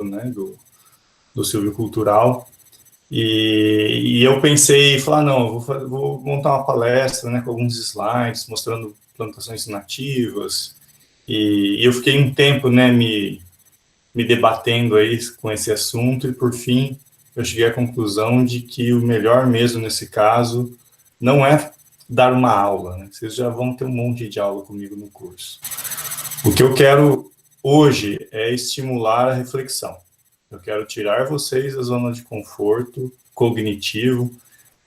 né, do silvicultural. E eu pensei, falar, não, vou montar uma palestra, né, com alguns slides, mostrando plantações nativas, e eu fiquei um tempo, né, me debatendo aí com esse assunto, e por fim, eu cheguei à conclusão de que o melhor mesmo nesse caso não é dar uma aula, né, vocês já vão ter um monte de aula comigo no curso. O que eu quero hoje é estimular a reflexão. Eu quero tirar vocês da zona de conforto cognitivo.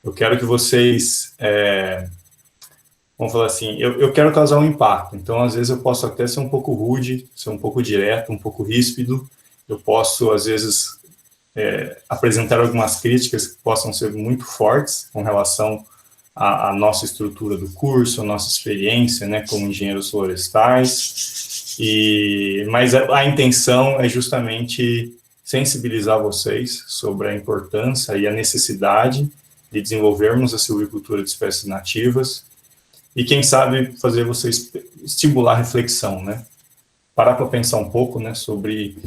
Eu quero que vocês, vamos falar assim, eu quero causar um impacto. Então, às vezes, eu posso até ser um pouco rude, ser um pouco direto, um pouco ríspido. Eu posso, às vezes, apresentar algumas críticas que possam ser muito fortes com relação à nossa estrutura do curso, à nossa experiência, né, como engenheiros florestais. Mas a intenção é justamente sensibilizar vocês sobre a importância e a necessidade de desenvolvermos a silvicultura de espécies nativas e, quem sabe, fazer vocês estimular a reflexão, né? Parar para pensar um pouco, né, sobre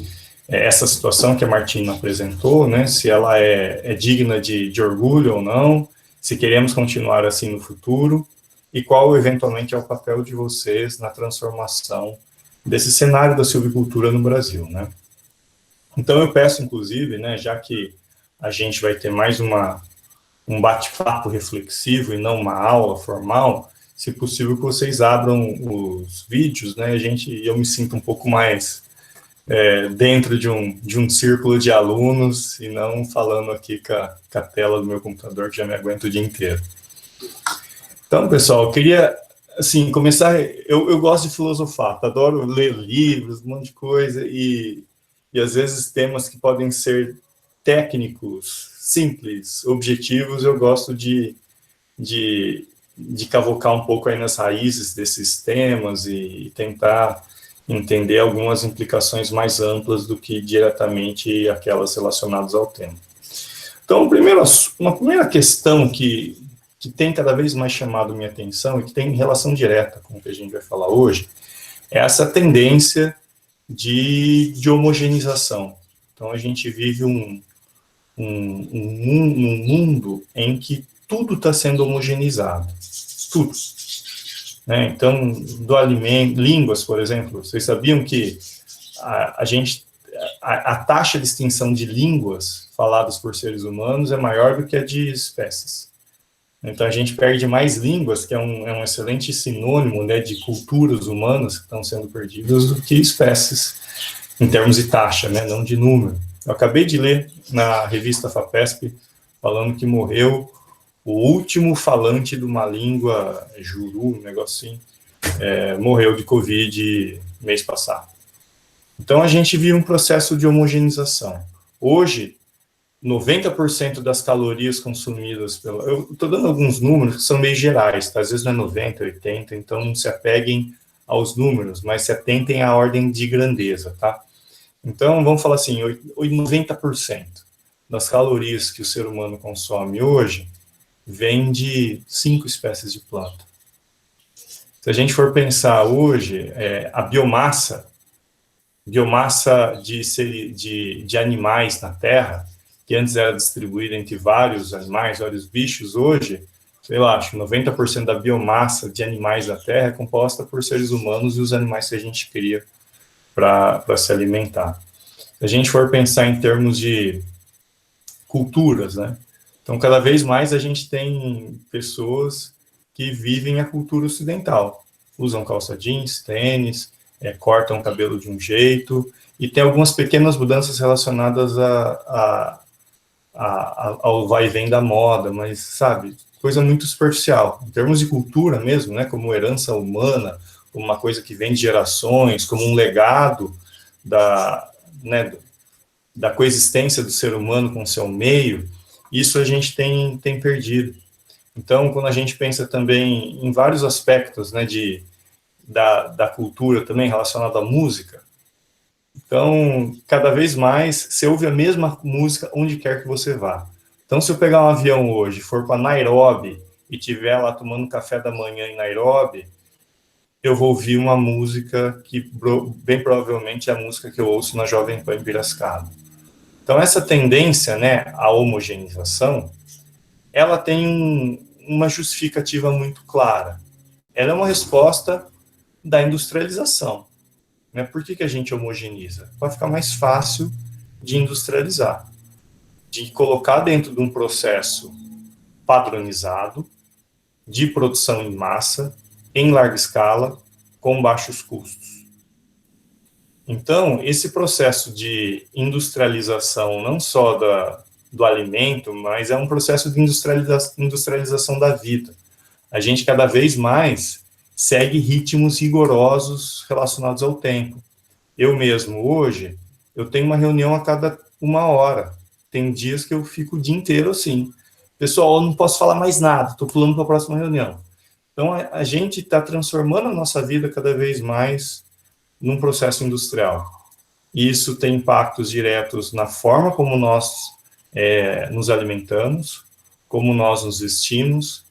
essa situação que a Martina apresentou, né, se ela é digna de orgulho ou não, se queremos continuar assim no futuro e qual, eventualmente, é o papel de vocês na transformação desse cenário da silvicultura no Brasil, né? Então, eu peço, inclusive, né, já que a gente vai ter mais um bate-papo reflexivo e não uma aula formal, se possível que vocês abram os vídeos, né, eu me sinto um pouco mais dentro de um círculo de alunos e não falando aqui com a tela do meu computador, que já me aguenta o dia inteiro. Então, pessoal, eu queria, assim, começar. Eu gosto de filosofar, adoro ler livros, um monte de coisa, e às vezes temas que podem ser técnicos, simples, objetivos, eu gosto de cavocar um pouco aí nas raízes desses temas e tentar entender algumas implicações mais amplas do que diretamente aquelas relacionadas ao tema. Então, uma primeira questão que tem cada vez mais chamado minha atenção e que tem relação direta com o que a gente vai falar hoje, é essa tendência de homogeneização. Então, a gente vive um mundo em que tudo está sendo homogeneizado. Tudo. Né? Então, do alimento, línguas, por exemplo, vocês sabiam que a taxa de extinção de línguas faladas por seres humanos é maior do que a de espécies. Então, a gente perde mais línguas, que é um excelente sinônimo, né, de culturas humanas que estão sendo perdidas, do que espécies, em termos de taxa, né, não de número. Eu acabei de ler na revista FAPESP, falando que morreu o último falante de uma língua juru, um negocinho, morreu de Covid mês passado. Então, a gente viu um processo de homogeneização. Hoje, 90% das calorias consumidas eu estou dando alguns números que são meio gerais, tá? Às vezes não é 90, 80, então não se apeguem aos números, mas se atentem à ordem de grandeza, tá? Então, vamos falar assim, 90% das calorias que o ser humano consome hoje vem de 5 espécies de planta. Se a gente for pensar hoje, a biomassa de animais na Terra, que antes era distribuída entre vários animais, vários bichos, hoje, sei lá, acho que 90% da biomassa de animais da Terra é composta por seres humanos e os animais que a gente cria para se alimentar. Se a gente for pensar em termos de culturas, né? Então, cada vez mais a gente tem pessoas que vivem a cultura ocidental. Usam calça jeans, tênis, cortam o cabelo de um jeito, e tem algumas pequenas mudanças relacionadas ao vai e vem da moda, mas, sabe, coisa muito superficial. Em termos de cultura mesmo, né, como herança humana, como uma coisa que vem de gerações, como um legado da coexistência do ser humano com o seu meio, isso a gente tem perdido. Então, quando a gente pensa também em vários aspectos, né, da cultura também relacionado à música, então, cada vez mais, você ouve a mesma música onde quer que você vá. Então, se eu pegar um avião hoje, for para Nairobi, e estiver lá tomando café da manhã em Nairobi, eu vou ouvir uma música que bem provavelmente é a música que eu ouço na Jovem Pan em Piracicaba. Então, essa tendência, né, à homogeneização, ela tem uma justificativa muito clara. Ela é uma resposta da industrialização. Né? Por que a gente homogeneiza? Para ficar mais fácil de industrializar, de colocar dentro de um processo padronizado, de produção em massa, em larga escala, com baixos custos. Então, esse processo de industrialização, não só do alimento, mas é um processo de industrialização da vida. A gente cada vez mais segue ritmos rigorosos relacionados ao tempo. Eu mesmo, hoje, eu tenho uma reunião a cada 1 hora. Tem dias que eu fico o dia inteiro assim. Pessoal, eu não posso falar mais nada, estou pulando para a próxima reunião. Então, a gente está transformando a nossa vida cada vez mais num processo industrial. Isso tem impactos diretos na forma como nós nos alimentamos, como nós nos vestimos,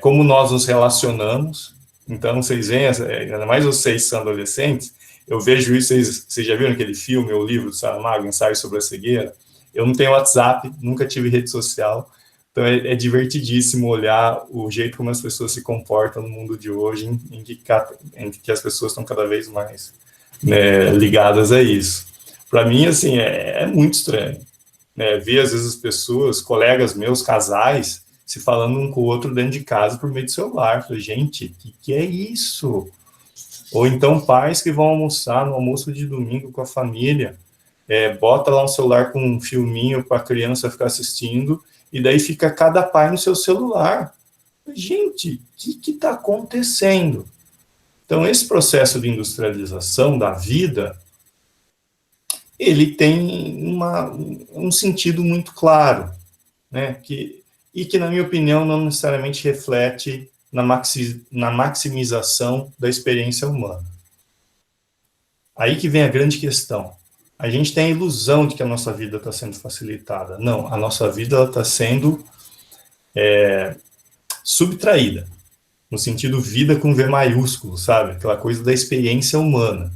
como nós nos relacionamos. Então, vocês veem, ainda mais vocês são adolescentes, eu vejo isso, vocês já viram aquele filme ou livro do Saramago, Ensaio sobre a Cegueira? Eu não tenho WhatsApp, nunca tive rede social, então é divertidíssimo olhar o jeito como as pessoas se comportam no mundo de hoje, em que as pessoas estão cada vez mais, né, ligadas a isso. Para mim, assim, é muito estranho, né, ver às vezes as pessoas, colegas meus, casais, se falando um com o outro dentro de casa por meio do celular. Falei, gente, o que é isso? Ou então pais que vão almoçar no almoço de domingo com a família, bota lá um celular com um filminho para a criança ficar assistindo, e daí fica cada pai no seu celular. Gente, o que está acontecendo? Então, esse processo de industrialização da vida, ele tem um sentido muito claro, né? Que, na minha opinião, não necessariamente reflete na maximização da experiência humana. Aí que vem a grande questão. A gente tem a ilusão de que a nossa vida está sendo facilitada. Não, a nossa vida está sendo subtraída, no sentido vida com V maiúsculo, sabe? Aquela coisa da experiência humana.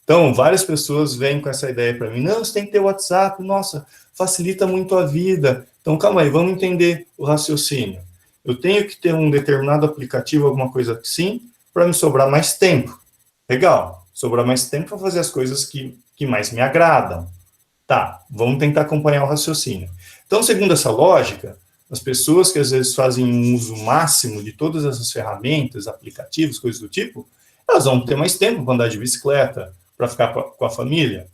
Então, várias pessoas vêm com essa ideia para mim, não, você tem que ter WhatsApp, nossa, facilita muito a vida. Então, calma aí, vamos entender o raciocínio. Eu tenho que ter um determinado aplicativo, alguma coisa assim, para me sobrar mais tempo. Legal, sobrar mais tempo para fazer as coisas que mais me agradam. Tá, vamos tentar acompanhar o raciocínio. Então, segundo essa lógica, as pessoas que às vezes fazem um uso máximo de todas essas ferramentas, aplicativos, coisas do tipo, elas vão ter mais tempo para andar de bicicleta, para ficar com a família,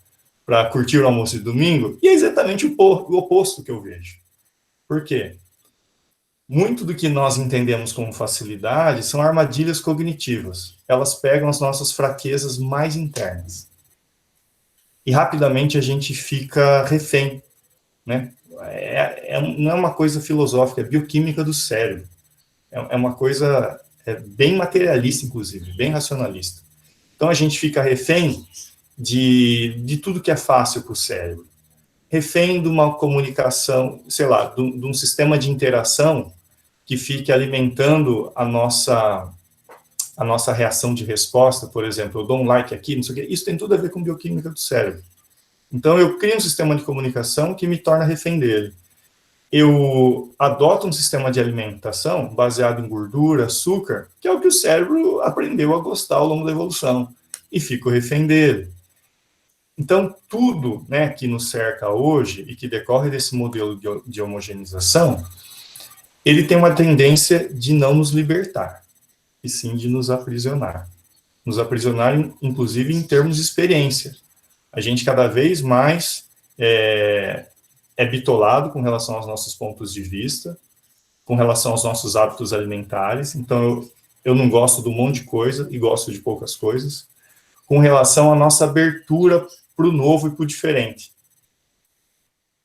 para curtir o almoço de domingo, e é exatamente o oposto que eu vejo. Por quê? Muito do que nós entendemos como facilidade são armadilhas cognitivas. Elas pegam as nossas fraquezas mais internas. E rapidamente a gente fica refém, né? Não é uma coisa filosófica, é bioquímica do cérebro. É uma coisa bem materialista, inclusive, bem racionalista. Então a gente fica refém de tudo que é fácil para o cérebro. Refém de uma comunicação, sei lá, de um sistema de interação que fique alimentando a nossa reação de resposta. Por exemplo, eu dou um like aqui, não sei o quê. Isso tem tudo a ver com bioquímica do cérebro. Então, eu crio um sistema de comunicação que me torna refém dele. Eu adoto um sistema de alimentação baseado em gordura, açúcar, que é o que o cérebro aprendeu a gostar ao longo da evolução, e fico refém dele. Então, tudo, né, que nos cerca hoje e que decorre desse modelo de homogeneização, ele tem uma tendência de não nos libertar, e sim de nos aprisionar. Nos aprisionar, inclusive, em termos de experiência. A gente cada vez mais é bitolado com relação aos nossos pontos de vista, com relação aos nossos hábitos alimentares. Então, eu não gosto de um monte de coisa e gosto de poucas coisas. Com relação à nossa abertura para o novo e para o diferente.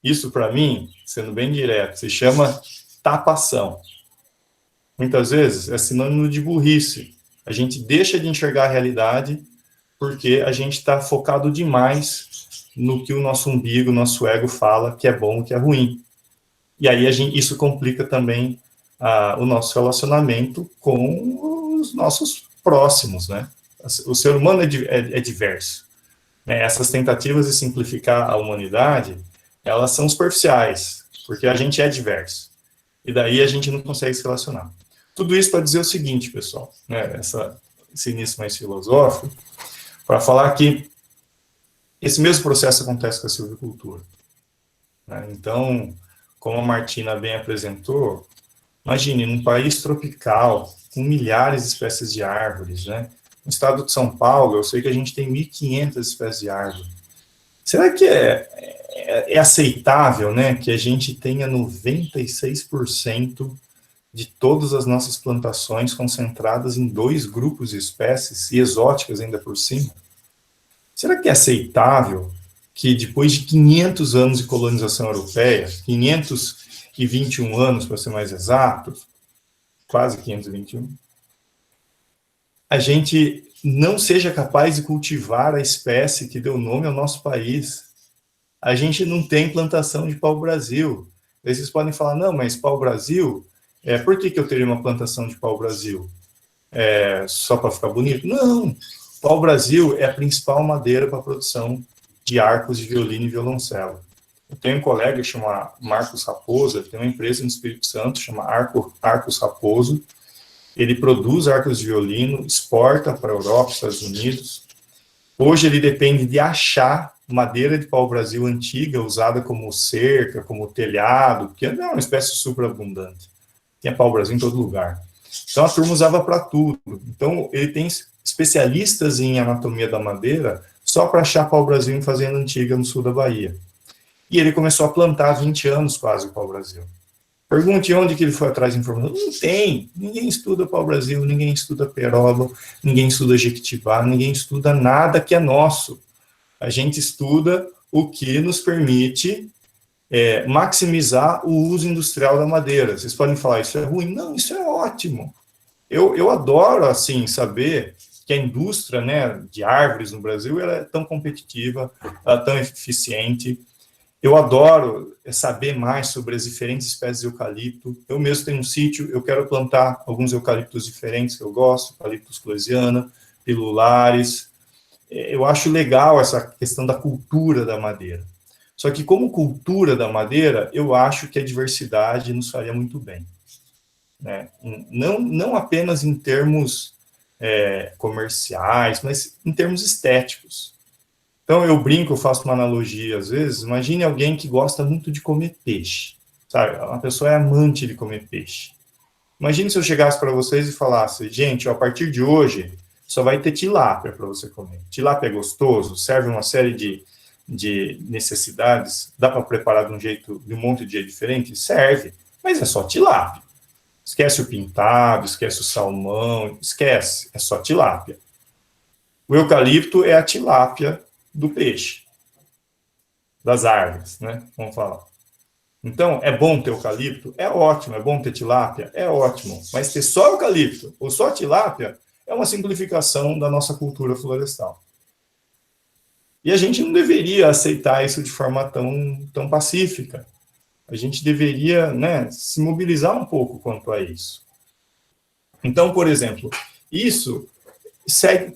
Isso, para mim, sendo bem direto, se chama tapação. Muitas vezes é sinônimo de burrice. A gente deixa de enxergar a realidade porque a gente está focado demais no que o nosso umbigo, o nosso ego fala que é bom, que é ruim. E aí isso complica também o nosso relacionamento com os nossos próximos, né? O ser humano é diverso. Né? Essas tentativas de simplificar a humanidade, elas são superficiais, porque a gente é diverso. E daí a gente não consegue se relacionar. Tudo isso para dizer o seguinte, pessoal, né? Esse início mais filosófico, para falar que esse mesmo processo acontece com a silvicultura. Né? Então, como a Martina bem apresentou, imagine, num país tropical, com milhares de espécies de árvores, né? No estado de São Paulo, eu sei que a gente tem 1.500 espécies de árvore. Será que é aceitável, né, que a gente tenha 96% de todas as nossas plantações concentradas em 2 grupos de espécies, e exóticas ainda por cima? Será que é aceitável que depois de 500 anos de colonização europeia, 521 anos, para ser mais exato, quase 521, a gente não seja capaz de cultivar a espécie que deu nome ao nosso país? A gente não tem plantação de pau-brasil. Aí vocês podem falar, não, mas pau-brasil, por que eu teria uma plantação de pau-brasil? Só para ficar bonito? Não, pau-brasil é a principal madeira para a produção de arcos de violino e violoncelo. Eu tenho um colega que chama Marcos Raposo, ele tem uma empresa no Espírito Santo, chama Arcos Raposo. Ele produz arcos de violino, exporta para a Europa, Estados Unidos. Hoje ele depende de achar madeira de pau-brasil antiga, usada como cerca, como telhado, que é uma espécie super abundante. Tinha pau-brasil em todo lugar. Então a turma usava para tudo. Então ele tem especialistas em anatomia da madeira só para achar pau-brasil em fazenda antiga no sul da Bahia. E ele começou a plantar há 20 anos quase o pau-brasil. Pergunte onde que ele foi atrás de informação. Não tem. Ninguém estuda pau-brasil, ninguém estuda peroba, ninguém estuda jequitibá, ninguém estuda nada que é nosso. A gente estuda o que nos permite maximizar o uso industrial da madeira. Vocês podem falar, isso é ruim? Não, isso é ótimo. Eu adoro, assim, saber que a indústria, né, de árvores no Brasil ela é tão competitiva, ela é tão eficiente. Eu adoro saber mais sobre as diferentes espécies de eucalipto. Eu mesmo tenho um sítio, eu quero plantar alguns eucaliptos diferentes que eu gosto, eucaliptus clesiana, pilulares. Eu acho legal essa questão da cultura da madeira. Só que como cultura da madeira, eu acho que a diversidade nos faria muito bem. Né? Não apenas em termos comerciais, mas em termos estéticos. Então, eu brinco, eu faço uma analogia, às vezes, imagine alguém que gosta muito de comer peixe, sabe? Uma pessoa é amante de comer peixe. Imagine se eu chegasse para vocês e falasse, gente, a partir de hoje, só vai ter tilápia para você comer. Tilápia é gostoso, serve uma série de necessidades, dá para preparar de um monte de jeito diferente? Serve, mas é só tilápia. Esquece o pintado, esquece o salmão, esquece, é só tilápia. O eucalipto é a tilápia do peixe, das árvores, né? Vamos falar. Então, é bom ter eucalipto? É ótimo. É bom ter tilápia? É ótimo. Mas ter só eucalipto ou só tilápia é uma simplificação da nossa cultura florestal. E a gente não deveria aceitar isso de forma tão pacífica. A gente deveria, né, se mobilizar um pouco quanto a isso. Então, por exemplo, isso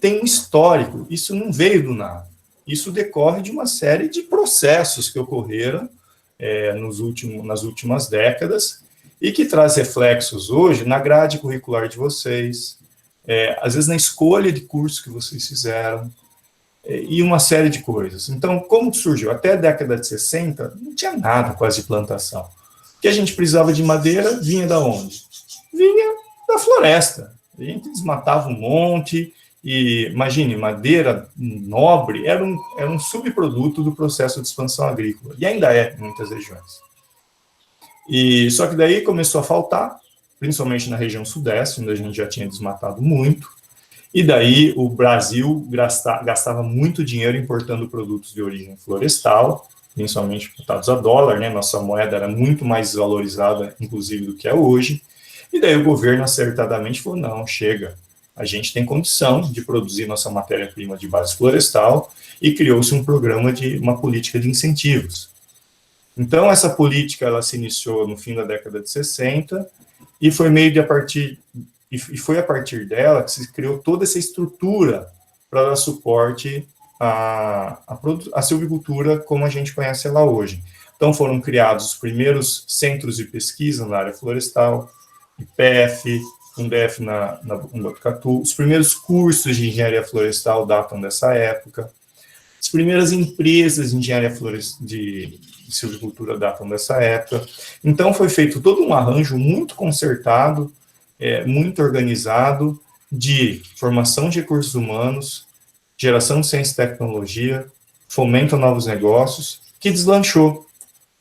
tem um histórico, isso não veio do nada. Isso decorre de uma série de processos que ocorreram nas últimas décadas e que traz reflexos hoje na grade curricular de vocês, às vezes na escolha de curso que vocês fizeram, e uma série de coisas. Então, como surgiu? Até a década de 60, não tinha nada quase de plantação. O que a gente precisava de madeira vinha da onde? Vinha da floresta. A gente desmatava um monte. E imagine, madeira nobre era um subproduto do processo de expansão agrícola, e ainda é em muitas regiões. Só que daí começou a faltar, principalmente na região sudeste, onde a gente já tinha desmatado muito, e daí o Brasil gastava muito dinheiro importando produtos de origem florestal, principalmente cotados a dólar, né? Nossa moeda era muito mais desvalorizada, inclusive, do que é hoje, e daí o governo acertadamente falou, não, chega, a gente tem condição de produzir nossa matéria-prima de base florestal e criou-se uma política de incentivos. Então, essa política ela se iniciou no fim da década de 60 e foi meio de a partir E foi a partir dela que se criou toda essa estrutura para dar suporte à silvicultura como a gente conhece ela hoje. Então foram criados os primeiros centros de pesquisa na área florestal, IPF, UNDEF na Botucatu. Os primeiros cursos de engenharia florestal datam dessa época. As primeiras empresas de engenharia de silvicultura datam dessa época. Então foi feito todo um arranjo muito concertado, muito organizado, de formação de recursos humanos, geração de ciência e tecnologia, fomento a novos negócios, que deslanchou.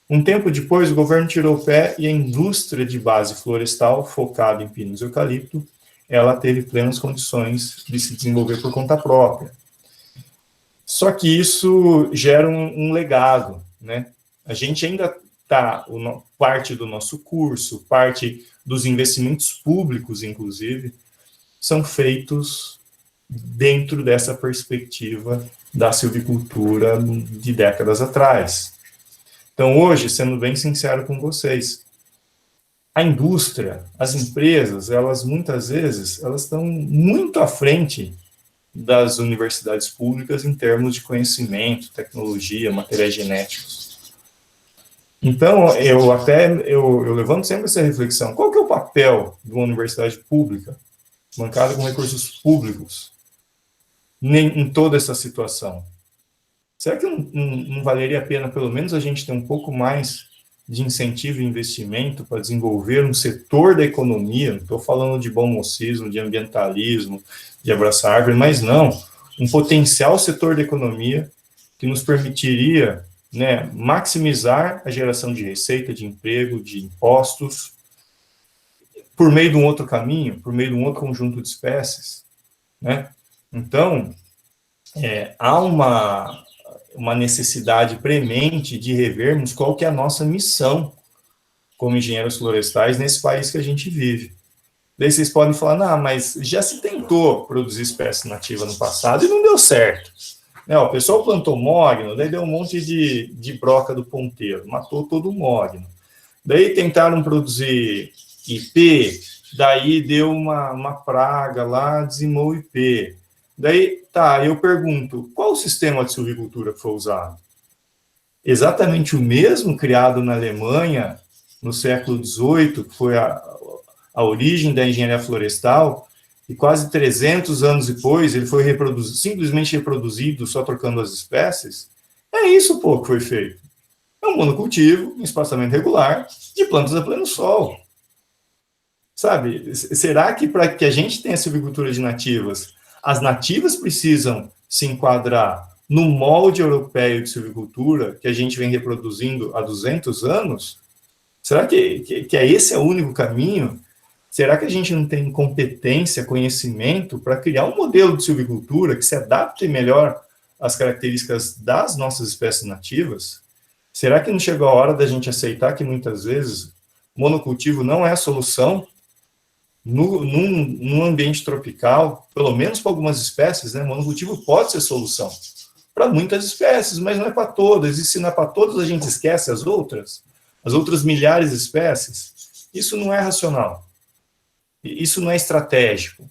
Um tempo depois, o governo tirou o pé e a indústria de base florestal, focada em pinos e eucalipto, ela teve plenas condições de se desenvolver por conta própria. Só que isso gera um legado, né? A gente ainda está, parte do nosso curso, parte dos investimentos públicos, inclusive, são feitos dentro dessa perspectiva da silvicultura de décadas atrás. Então, hoje, sendo bem sincero com vocês, a indústria, as empresas, elas muitas vezes, elas estão muito à frente das universidades públicas em termos de conhecimento, tecnologia, materiais genéticos. Então, eu levanto sempre essa reflexão. Qual que é o papel de uma universidade pública, bancada com recursos públicos, em toda essa situação? Será que não valeria a pena, pelo menos, a gente ter um pouco mais de incentivo e investimento para desenvolver um setor da economia? Não estou falando de bom mocismo, de ambientalismo, de abraçar árvore, mas não, um potencial setor da economia que nos permitiria, né, maximizar a geração de receita, de emprego, de impostos, por meio de um outro caminho, por meio de um outro conjunto de espécies, né? Então, há uma necessidade premente de revermos qual que é a nossa missão como engenheiros florestais nesse país que a gente vive. Daí vocês podem falar, não, mas já se tentou produzir espécie nativa no passado e não deu certo. O pessoal plantou mogno, daí deu um monte de broca do ponteiro, matou todo o mogno. Daí tentaram produzir IP, daí deu uma praga lá, dizimou o IP. Daí, eu pergunto, qual o sistema de silvicultura que foi usado? Exatamente o mesmo criado na Alemanha no século XVIII, que foi a origem da engenharia florestal, e quase 300 anos depois ele foi simplesmente reproduzido, só trocando as espécies. É isso, que foi feito. É um monocultivo, um espaçamento regular, de plantas a pleno sol. Sabe, será que para que a gente tenha silvicultura de nativas, as nativas precisam se enquadrar no molde europeu de silvicultura que a gente vem reproduzindo há 200 anos? Será que esse é o único caminho? Será que a gente não tem competência, conhecimento para criar um modelo de silvicultura que se adapte melhor às características das nossas espécies nativas? Será que não chegou a hora da gente aceitar que muitas vezes monocultivo não é a solução num ambiente tropical, pelo menos para algumas espécies, né? Monocultivo pode ser solução para muitas espécies, mas não é para todas. E se não é para todas, a gente esquece as outras milhares de espécies. Isso não é racional. Isso não é estratégico,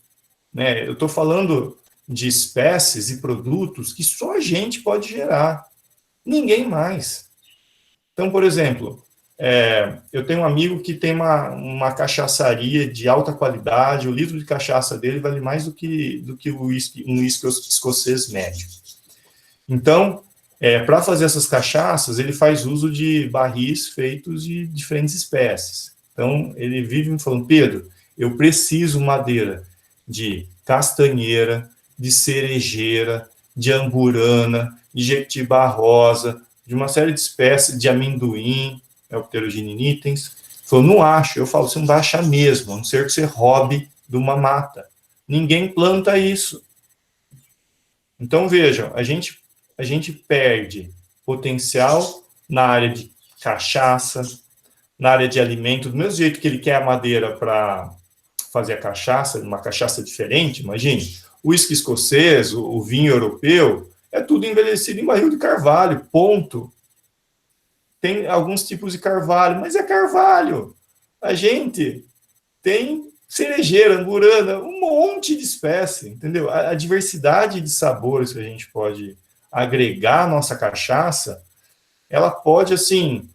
né? Eu estou falando de espécies e produtos que só a gente pode gerar, ninguém mais. Então, por exemplo, eu tenho um amigo que tem uma cachaçaria de alta qualidade, o litro de cachaça dele vale mais do que um uísque escocês médio. Então, para fazer essas cachaças, ele faz uso de barris feitos de diferentes espécies. Então, ele vive me falando, Pedro, eu preciso madeira de castanheira, de cerejeira, de amburana, de jequitibá rosa, de uma série de espécies, de amendoim, o pterogyne nitens. Eu não acho. Eu falo, você não vai achar mesmo, a não ser que você roube de uma mata. Ninguém planta isso. Então, vejam, a gente perde potencial na área de cachaça, na área de alimento, do mesmo jeito que ele quer a madeira para fazer a cachaça, uma cachaça diferente, imagine, o uísque escocês, o vinho europeu, é tudo envelhecido em barril de carvalho, ponto. Tem alguns tipos de carvalho, mas é carvalho. A gente tem cerejeira, angurana, um monte de espécie, entendeu? A diversidade de sabores que a gente pode agregar à nossa cachaça, ela pode, assim,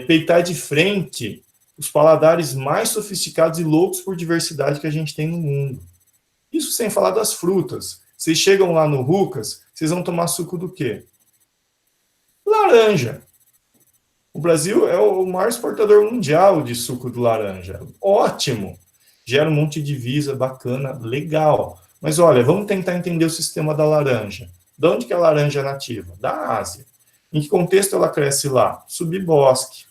peitar de frente os paladares mais sofisticados e loucos por diversidade que a gente tem no mundo. Isso sem falar das frutas. Vocês chegam lá no Rucas, vocês vão tomar suco do quê? Laranja. O Brasil é o maior exportador mundial de suco de laranja. Ótimo. Gera um monte de divisa, bacana, legal. Mas olha, vamos tentar entender o sistema da laranja. De onde que a laranja é nativa? Da Ásia. Em que contexto ela cresce lá? Subbosque.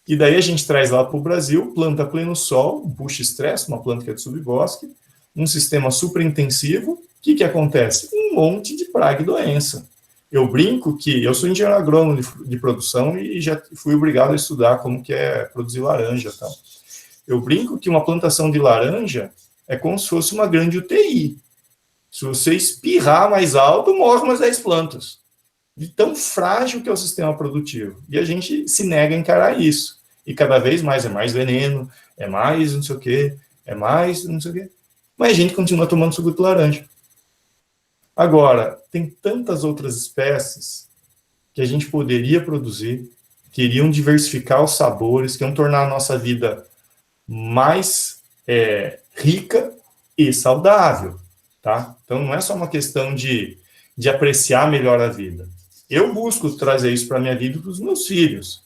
E daí a gente traz lá para o Brasil, planta pleno sol, bush stress, uma planta que é de subbosque, um sistema super intensivo. O que acontece? Um monte de praga e doença. Eu brinco que eu sou engenheiro agrônomo de produção e já fui obrigado a estudar como que é produzir laranja e tal. Eu brinco que uma plantação de laranja é como se fosse uma grande UTI. Se você espirrar mais alto, morre umas 10 plantas. De tão frágil que é o sistema produtivo. E a gente se nega a encarar isso. E cada vez mais é mais veneno, é mais não sei o quê, é mais não sei o quê. Mas a gente continua tomando suco de laranja. Agora, tem tantas outras espécies que a gente poderia produzir, que iriam diversificar os sabores, que iam tornar a nossa vida mais rica e saudável, tá? Então, não é só uma questão de apreciar melhor a vida. Eu busco trazer isso para a minha vida e para os meus filhos,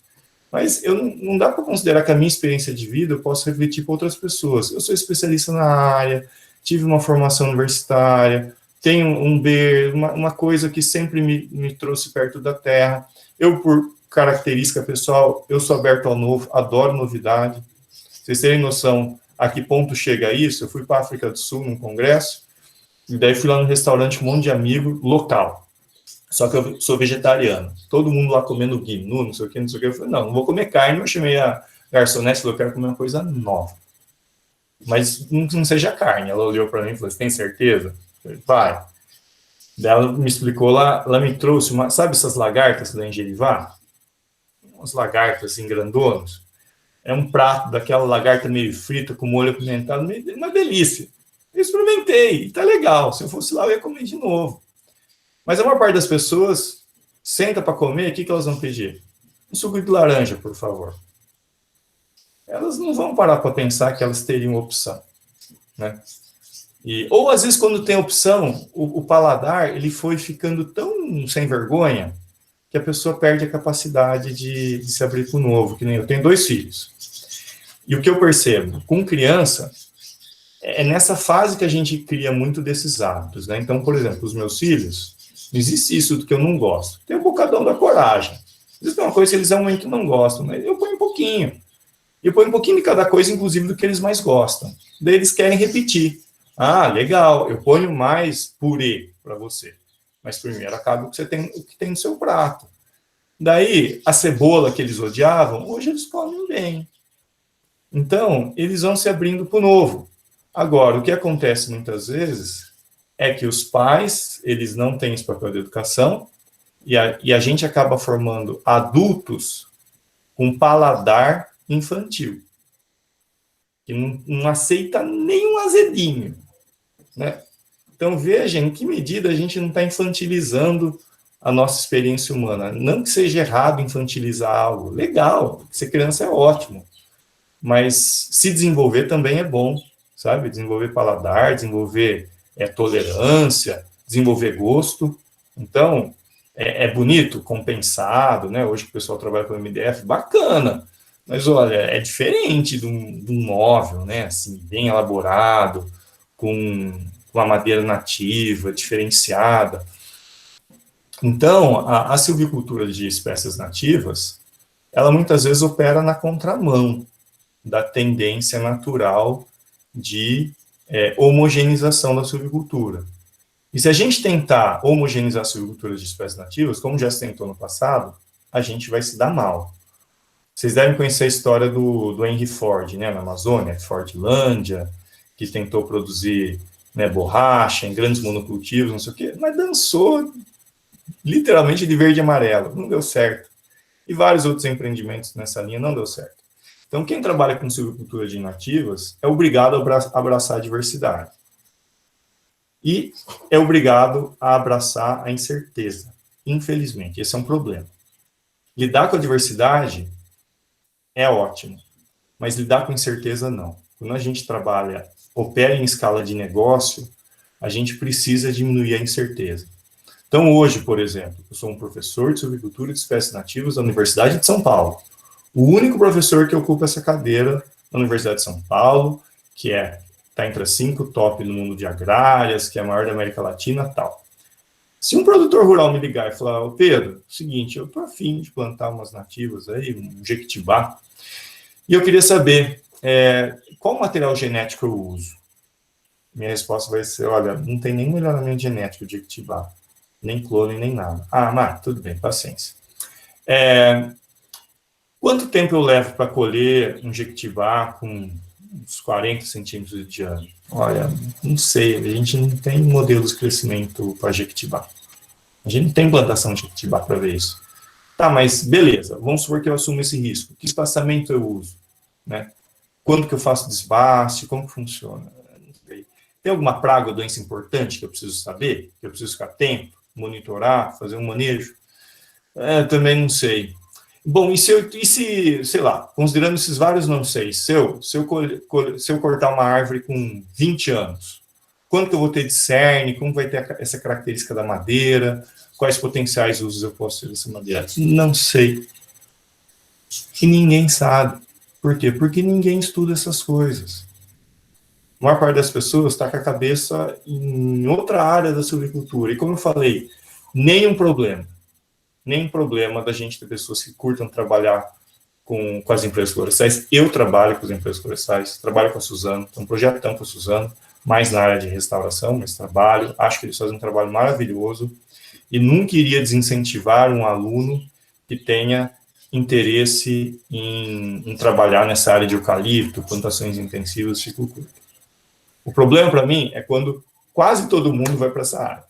mas não dá para considerar que a minha experiência de vida eu posso refletir para outras pessoas. Eu sou especialista na área, tive uma formação universitária, tenho uma coisa que sempre me trouxe perto da terra. Eu, por característica pessoal, eu sou aberto ao novo, adoro novidade. Vocês terem noção a que ponto chega isso, eu fui para a África do Sul num congresso, e daí fui lá no restaurante, um monte de amigo local. Só que eu sou vegetariano. Todo mundo lá comendo gnu, não sei o que, não sei o que. Eu falei, não vou comer carne. Eu chamei a garçonete e falei, eu quero comer uma coisa nova. Mas não seja carne. Ela olhou para mim e falou, você tem certeza? Eu falei, vai. Daí ela me explicou lá, ela me trouxe sabe essas lagartas da Engerivá? Umas lagartas assim, grandonas. É um prato daquela lagarta meio frita, com molho apimentado, uma delícia. Eu experimentei, e tá legal. Se eu fosse lá, eu ia comer de novo. Mas a maior parte das pessoas senta para comer, o que elas vão pedir? Um suco de laranja, por favor. Elas não vão parar para pensar que elas teriam opção, né? Ou às vezes quando tem opção, o paladar ele foi ficando tão sem vergonha que a pessoa perde a capacidade de se abrir para o novo, que nem eu tenho 2 filhos. E o que eu percebo, com criança, é nessa fase que a gente cria muito desses hábitos, né? Então, por exemplo, os meus filhos, não existe isso do que eu não gosto. Tem o bocadão da coragem. Existe uma coisa que eles realmente não gostam, mas eu ponho um pouquinho. Eu ponho um pouquinho de cada coisa, inclusive do que eles mais gostam. Daí eles querem repetir. Ah, legal, eu ponho mais purê para você. Mas primeiro acaba o que tem no seu prato. Daí, a cebola que eles odiavam, hoje eles comem bem. Então, eles vão se abrindo para o novo. Agora, o que acontece muitas vezes é que os pais, eles não têm esse papel de educação e a gente acaba formando adultos com paladar infantil, que não aceita nem um azedinho, né? Então, veja em que medida a gente não está infantilizando a nossa experiência humana. Não que seja errado infantilizar algo, legal, ser criança é ótimo, mas se desenvolver também é bom, sabe? Desenvolver paladar, desenvolver tolerância, desenvolver gosto. Então, é bonito, compensado, né? Hoje que o pessoal trabalha com o MDF, bacana. Mas, olha, é diferente de um móvel, né? Assim, bem elaborado, com uma madeira nativa, diferenciada. Então, a silvicultura de espécies nativas, ela muitas vezes opera na contramão da tendência natural de homogeneização da silvicultura. E se a gente tentar homogeneizar a silvicultura de espécies nativas, como já se tentou no passado, a gente vai se dar mal. Vocês devem conhecer a história do Henry Ford, né, na Amazônia, Fordlândia, que tentou produzir, né, borracha em grandes monocultivos, não sei o quê, mas dançou literalmente de verde e amarelo, não deu certo. E vários outros empreendimentos nessa linha não deu certo. Então, quem trabalha com silvicultura de nativas é obrigado a abraçar a diversidade. E é obrigado a abraçar a incerteza. Infelizmente, esse é um problema. Lidar com a diversidade é ótimo, mas lidar com incerteza não. Quando a gente trabalha, opera em escala de negócio, a gente precisa diminuir a incerteza. Então, hoje, por exemplo, eu sou um professor de silvicultura de espécies nativas da Universidade de São Paulo. O único professor que ocupa essa cadeira na Universidade de São Paulo, que está entre as 5 top no mundo de agrárias, que é a maior da América Latina, tal. Se um produtor rural me ligar e falar, Pedro, seguinte, eu estou afim de plantar umas nativas aí, um jequitibá, e eu queria saber qual material genético eu uso. Minha resposta vai ser, olha, não tem nem melhoramento genético de jequitibá, nem clone, nem nada. Ah, mas tudo bem, paciência. Quanto tempo eu levo para colher um jequitibá com uns 40 centímetros de diâmetro? Olha, não sei, a gente não tem modelos de crescimento para jequitibá. A gente não tem plantação de jequitibá para ver isso. Tá, mas beleza, vamos supor que eu assumo esse risco. Que espaçamento eu uso? Né? Quando que eu faço desbaste? Como que funciona? Não sei. Tem alguma praga ou doença importante que eu preciso saber? Que eu preciso ficar atento, monitorar, fazer um manejo? Também não sei. Bom, e se, sei lá, considerando esses vários não sei, se eu cortar uma árvore com 20 anos, quanto que eu vou ter de cerne, como vai ter essa característica da madeira, quais potenciais usos eu posso ter dessa madeira? Não sei. E ninguém sabe. Por quê? Porque ninguém estuda essas coisas. A maior parte das pessoas está com a cabeça em outra área da silvicultura. E como eu falei, nenhum problema da gente ter pessoas que curtam trabalhar com as empresas florestais. Eu trabalho com as empresas florestais, trabalho com a Suzano, tem um projetão com a Suzano, mais na área de restauração, mas trabalho, acho que eles fazem um trabalho maravilhoso e nunca iria desincentivar um aluno que tenha interesse em trabalhar nessa área de eucalipto, plantações intensivas, ciclo curto. O problema para mim é quando quase todo mundo vai para essa área.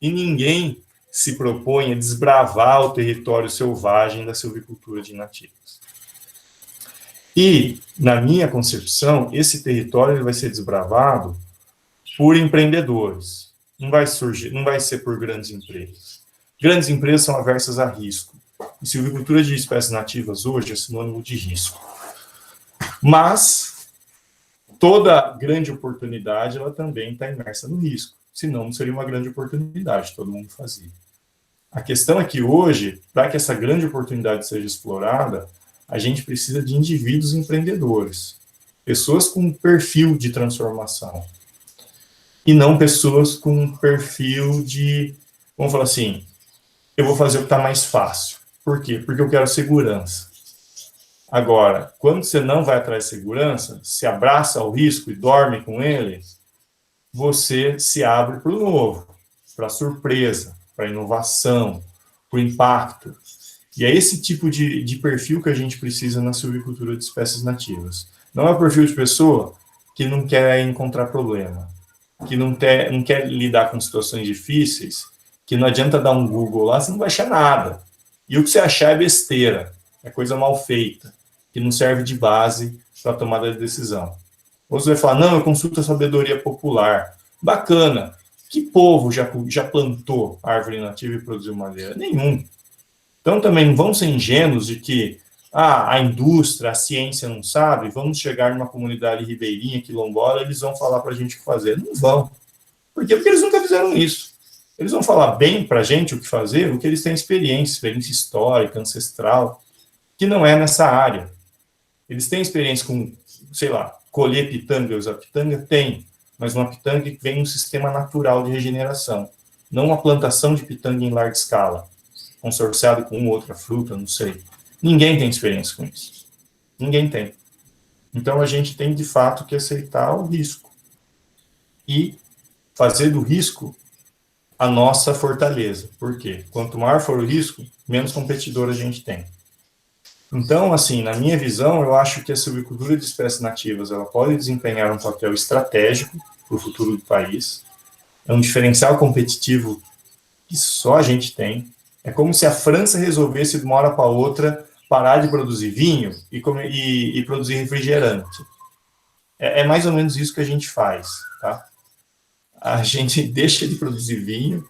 E ninguém se propõe a desbravar o território selvagem da silvicultura de nativas. E, na minha concepção, esse território ele vai ser desbravado por empreendedores. Não vai ser por grandes empresas. Grandes empresas são aversas a risco. E silvicultura de espécies nativas hoje é sinônimo de risco. Mas toda grande oportunidade ela também está imersa no risco. Senão não seria uma grande oportunidade, todo mundo fazia. A questão é que hoje, para que essa grande oportunidade seja explorada, a gente precisa de indivíduos empreendedores, pessoas com perfil de transformação, e não pessoas com perfil de, vamos falar assim, eu vou fazer o que está mais fácil. Por quê? Porque eu quero segurança. Agora, quando você não vai atrás de segurança, se abraça ao risco e dorme com ele, você se abre para o novo, para a surpresa, para a inovação, para o impacto. E é esse tipo de perfil que a gente precisa na silvicultura de espécies nativas. Não é o perfil de pessoa que não quer encontrar problema, que não quer lidar com situações difíceis, que não adianta dar um Google lá, você não vai achar nada. E o que você achar é besteira, é coisa mal feita, que não serve de base para a tomada de decisão. Ou você vai falar, não, eu consulto a sabedoria popular. Bacana. Que povo já plantou árvore nativa e produziu madeira? Nenhum. Então, também não vamos ser ingênuos de que a indústria, a ciência não sabe, vamos chegar numa comunidade ribeirinha, quilombola, eles vão falar para a gente o que fazer. Não vão. Por quê? Porque eles nunca fizeram isso. Eles vão falar bem para a gente o que fazer, o que eles têm experiência histórica, ancestral, que não é nessa área. Eles têm experiência com, sei lá, colher pitanga e usar pitanga? Tem, mas uma pitanga que vem um sistema natural de regeneração, não uma plantação de pitanga em larga escala, consorciado com uma ou outra fruta, não sei. Ninguém tem experiência com isso. Ninguém tem. Então, a gente tem, de fato, que aceitar o risco. E fazer do risco a nossa fortaleza. Por quê? Quanto maior for o risco, menos competidor a gente tem. Então, assim, na minha visão, eu acho que a silvicultura de espécies nativas ela pode desempenhar um papel estratégico para o futuro do país. É um diferencial competitivo que só a gente tem. É como se a França resolvesse, de uma hora para outra, parar de produzir vinho e produzir refrigerante. É mais ou menos isso que a gente faz, tá? A gente deixa de produzir vinho,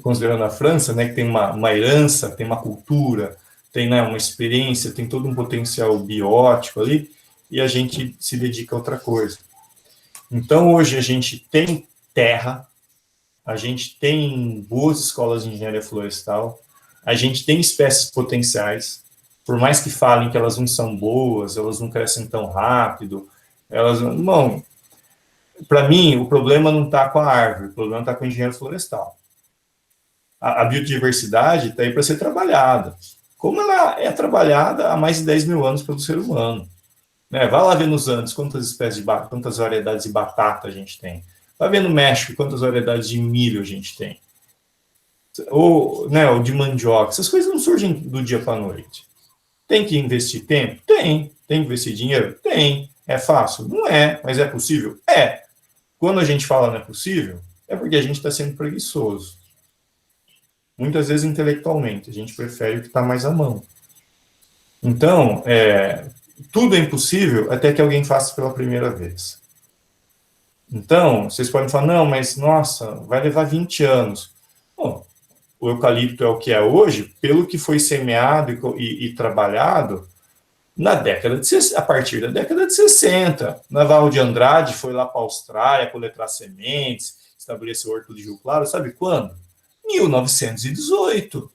considerando a França, né, que tem uma herança, tem uma cultura, tem, né, uma experiência, tem todo um potencial biótico ali, e a gente se dedica a outra coisa. Então, hoje a gente tem terra, a gente tem boas escolas de engenharia florestal, a gente tem espécies potenciais, por mais que falem que elas não são boas, elas não crescem tão rápido, elas não. Para mim, o problema não está com a árvore, o problema está com o engenheiro florestal. A biodiversidade está aí para ser trabalhada. Como ela é trabalhada há mais de 10 mil anos pelo ser humano. Né? Vai lá ver nos Andes quantas espécies quantas variedades de batata a gente tem. Vai ver no México quantas variedades de milho a gente tem. Ou, né, ou de mandioca. Essas coisas não surgem do dia para a noite. Tem que investir tempo? Tem. Tem que investir dinheiro? Tem. É fácil? Não é. Mas é possível? É. Quando a gente fala não é possível, é porque a gente está sendo preguiçoso. Muitas vezes intelectualmente. A gente prefere o que está mais à mão. Então, tudo é impossível até que alguém faça pela primeira vez. Então, vocês podem falar, não, mas, nossa, vai levar 20 anos. Bom, o eucalipto é o que é hoje, pelo que foi semeado e trabalhado a partir da década de 60. Navarro de Andrade foi lá para a Austrália coletar sementes, estabeleceu o Horto de Rio Claro, sabe quando? 1918.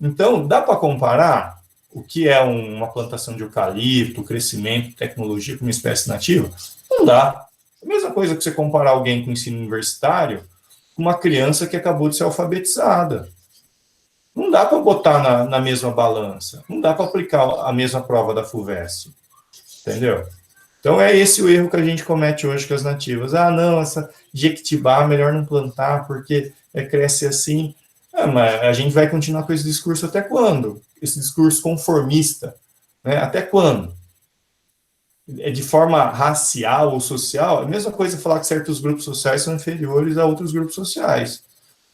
Então, dá para comparar o que é uma plantação de eucalipto, crescimento, tecnologia com uma espécie nativa? Não dá. A mesma coisa que você comparar alguém com ensino universitário com uma criança que acabou de ser alfabetizada. Não dá para botar na mesma balança. Não dá para aplicar a mesma prova da FUVEST. Entendeu? Então, é esse o erro que a gente comete hoje com as nativas. Ah, não, essa jequitibá, melhor não plantar porque cresce assim. Mas a gente vai continuar com esse discurso até quando? Esse discurso conformista. Né? Até quando? De forma racial ou social, é a mesma coisa falar que certos grupos sociais são inferiores a outros grupos sociais.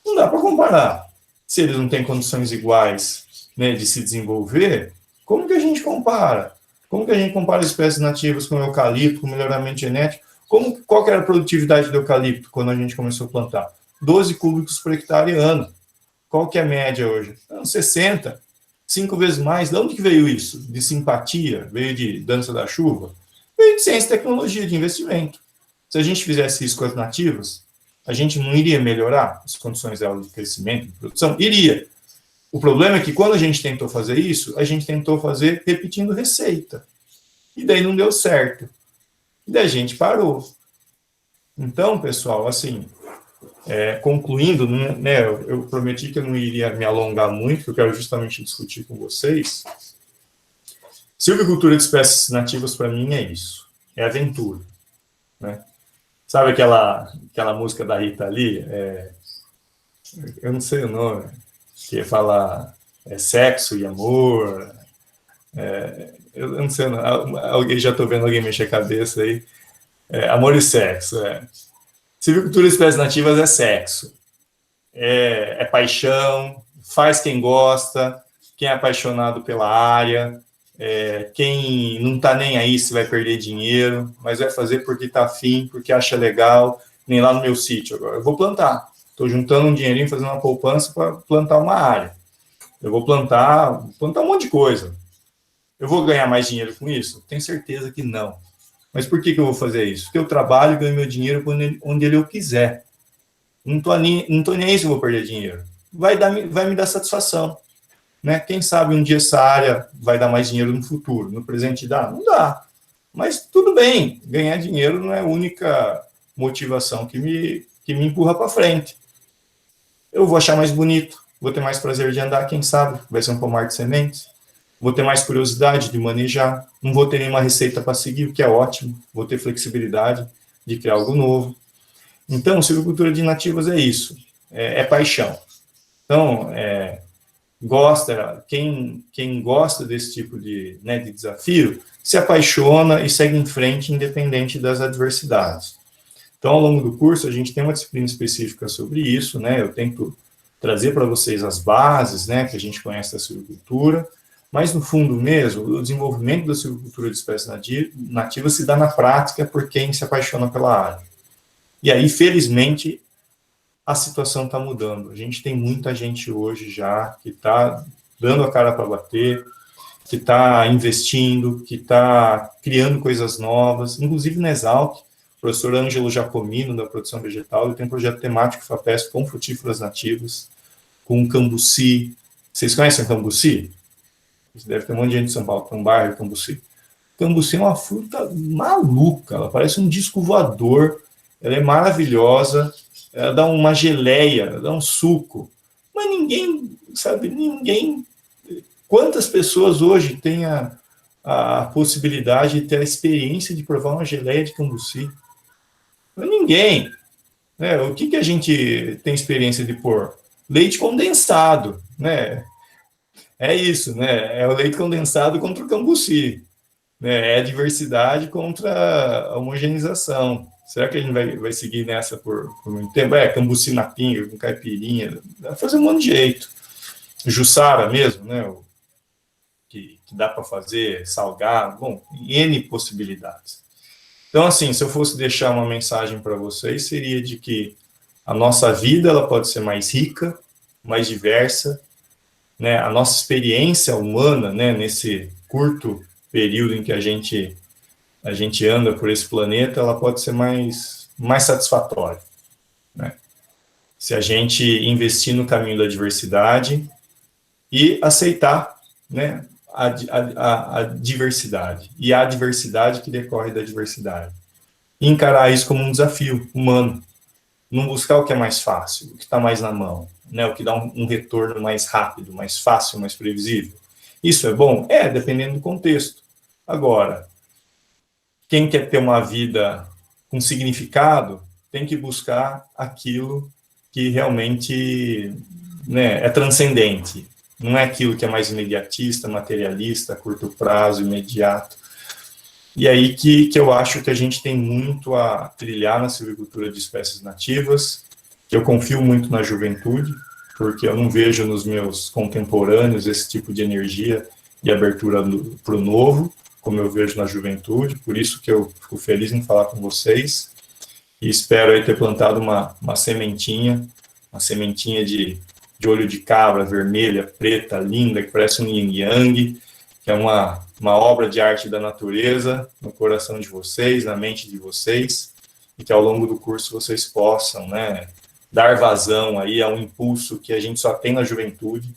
Não dá para comparar. Se eles não têm condições iguais, né, de se desenvolver, como que a gente compara? Como que a gente compara espécies nativas com eucalipto, com melhoramento genético? Qual que era a produtividade do eucalipto quando a gente começou a plantar? 12 cúbicos por hectare ano. Qual que é a média hoje? 60, 5 vezes mais. De onde que veio isso? De simpatia? Veio de dança da chuva? Veio de ciência e tecnologia, de investimento. Se a gente fizesse isso com as nativas, a gente não iria melhorar as condições delas de crescimento, de produção? Iria. O problema é que quando a gente tentou fazer isso, a gente tentou fazer repetindo receita. E daí não deu certo. E daí a gente parou. Então, pessoal, assim, concluindo, né, eu prometi que eu não iria me alongar muito, que eu quero justamente discutir com vocês. Silvicultura de espécies nativas, para mim, é isso. É aventura. Né? Sabe aquela música da Rita Lee? Eu não sei o nome, que fala sexo e amor. Eu não sei o nome. Já estou vendo alguém mexer a cabeça aí. Amor e sexo. Silvicultura de espécies nativas é sexo. É paixão, faz quem gosta, quem é apaixonado pela área, quem não está nem aí se vai perder dinheiro, mas vai fazer porque está afim, porque acha legal, nem lá no meu sítio agora. Eu vou plantar. Estou juntando um dinheirinho, fazendo uma poupança para plantar uma área. Eu vou plantar um monte de coisa. Eu vou ganhar mais dinheiro com isso? Tenho certeza que não. Mas por que eu vou fazer isso? Porque eu trabalho e ganho meu dinheiro onde eu quiser. Não estou nem aí se eu vou perder dinheiro. Vai me dar satisfação. Né? Quem sabe um dia essa área vai dar mais dinheiro no futuro. No presente dá? Não dá. Mas tudo bem. Ganhar dinheiro não é a única motivação que me empurra para frente. Eu vou achar mais bonito. Vou ter mais prazer de andar, quem sabe. Vai ser um pomar de sementes. Vou ter mais curiosidade de manejar. Não vou ter nenhuma receita para seguir, o que é ótimo. Vou ter flexibilidade de criar algo novo. Então, silvicultura de nativas é isso. É paixão. Então, quem gosta desse tipo de desafio, se apaixona e segue em frente, independente das adversidades. Então, ao longo do curso, a gente tem uma disciplina específica sobre isso, né? Eu tento trazer para vocês as bases, né, que a gente conhece da silvicultura, Mas, no fundo mesmo, o desenvolvimento da silvicultura de espécies nativas se dá na prática por quem se apaixona pela área. E aí, felizmente, a situação está mudando. A gente tem muita gente hoje já que está dando a cara para bater, que está investindo, que está criando coisas novas, inclusive na Exalc, o professor Ângelo Giacomino, da produção vegetal, ele tem um projeto temático FAPESP com frutíferas nativas, com cambuci. Vocês conhecem cambuci? Você deve ter um monte de gente de São Paulo, tem um bairro Cambuci. Cambuci é uma fruta maluca, ela parece um disco voador, ela é maravilhosa, ela dá uma geleia, ela dá um suco, mas ninguém, sabe, ninguém... Quantas pessoas hoje têm a possibilidade de ter a experiência de provar uma geleia de cambuci? Ninguém. Né? O que a gente tem experiência de pôr? Leite condensado, né? É isso, né? É o leite condensado contra o cambuci. Né? É a diversidade contra a homogeneização. Será que a gente vai seguir nessa por muito tempo? Cambuci na pinga, com caipirinha, dá pra fazer um monte de jeito. Jussara mesmo, né? Que dá para fazer salgado, bom, N possibilidades. Então, assim, se eu fosse deixar uma mensagem para vocês, seria de que a nossa vida ela pode ser mais rica, mais diversa, né? A nossa experiência humana, né, nesse curto período em que a gente anda por esse planeta, ela pode ser mais satisfatória, né? Se a gente investir no caminho da diversidade e aceitar, né, a diversidade e a diversidade que decorre da diversidade. E encarar isso como um desafio humano. Não buscar o que é mais fácil, o que está mais na mão, né, o que dá um retorno mais rápido, mais fácil, mais previsível. Isso é bom? É, dependendo do contexto. Agora, quem quer ter uma vida com significado tem que buscar aquilo que realmente, né, é transcendente. Não é aquilo que é mais imediatista, materialista, a curto prazo, imediato. E aí que eu acho que a gente tem muito a trilhar na silvicultura de espécies nativas, que eu confio muito na juventude, porque eu não vejo nos meus contemporâneos esse tipo de energia e abertura para o novo, como eu vejo na juventude, por isso que eu fico feliz em falar com vocês, e espero aí ter plantado uma sementinha de olho de cabra, vermelha, preta, linda, que parece um yin-yang, que é uma obra de arte da natureza no coração de vocês, na mente de vocês, e que ao longo do curso vocês possam, né, dar vazão aí a um impulso que a gente só tem na juventude.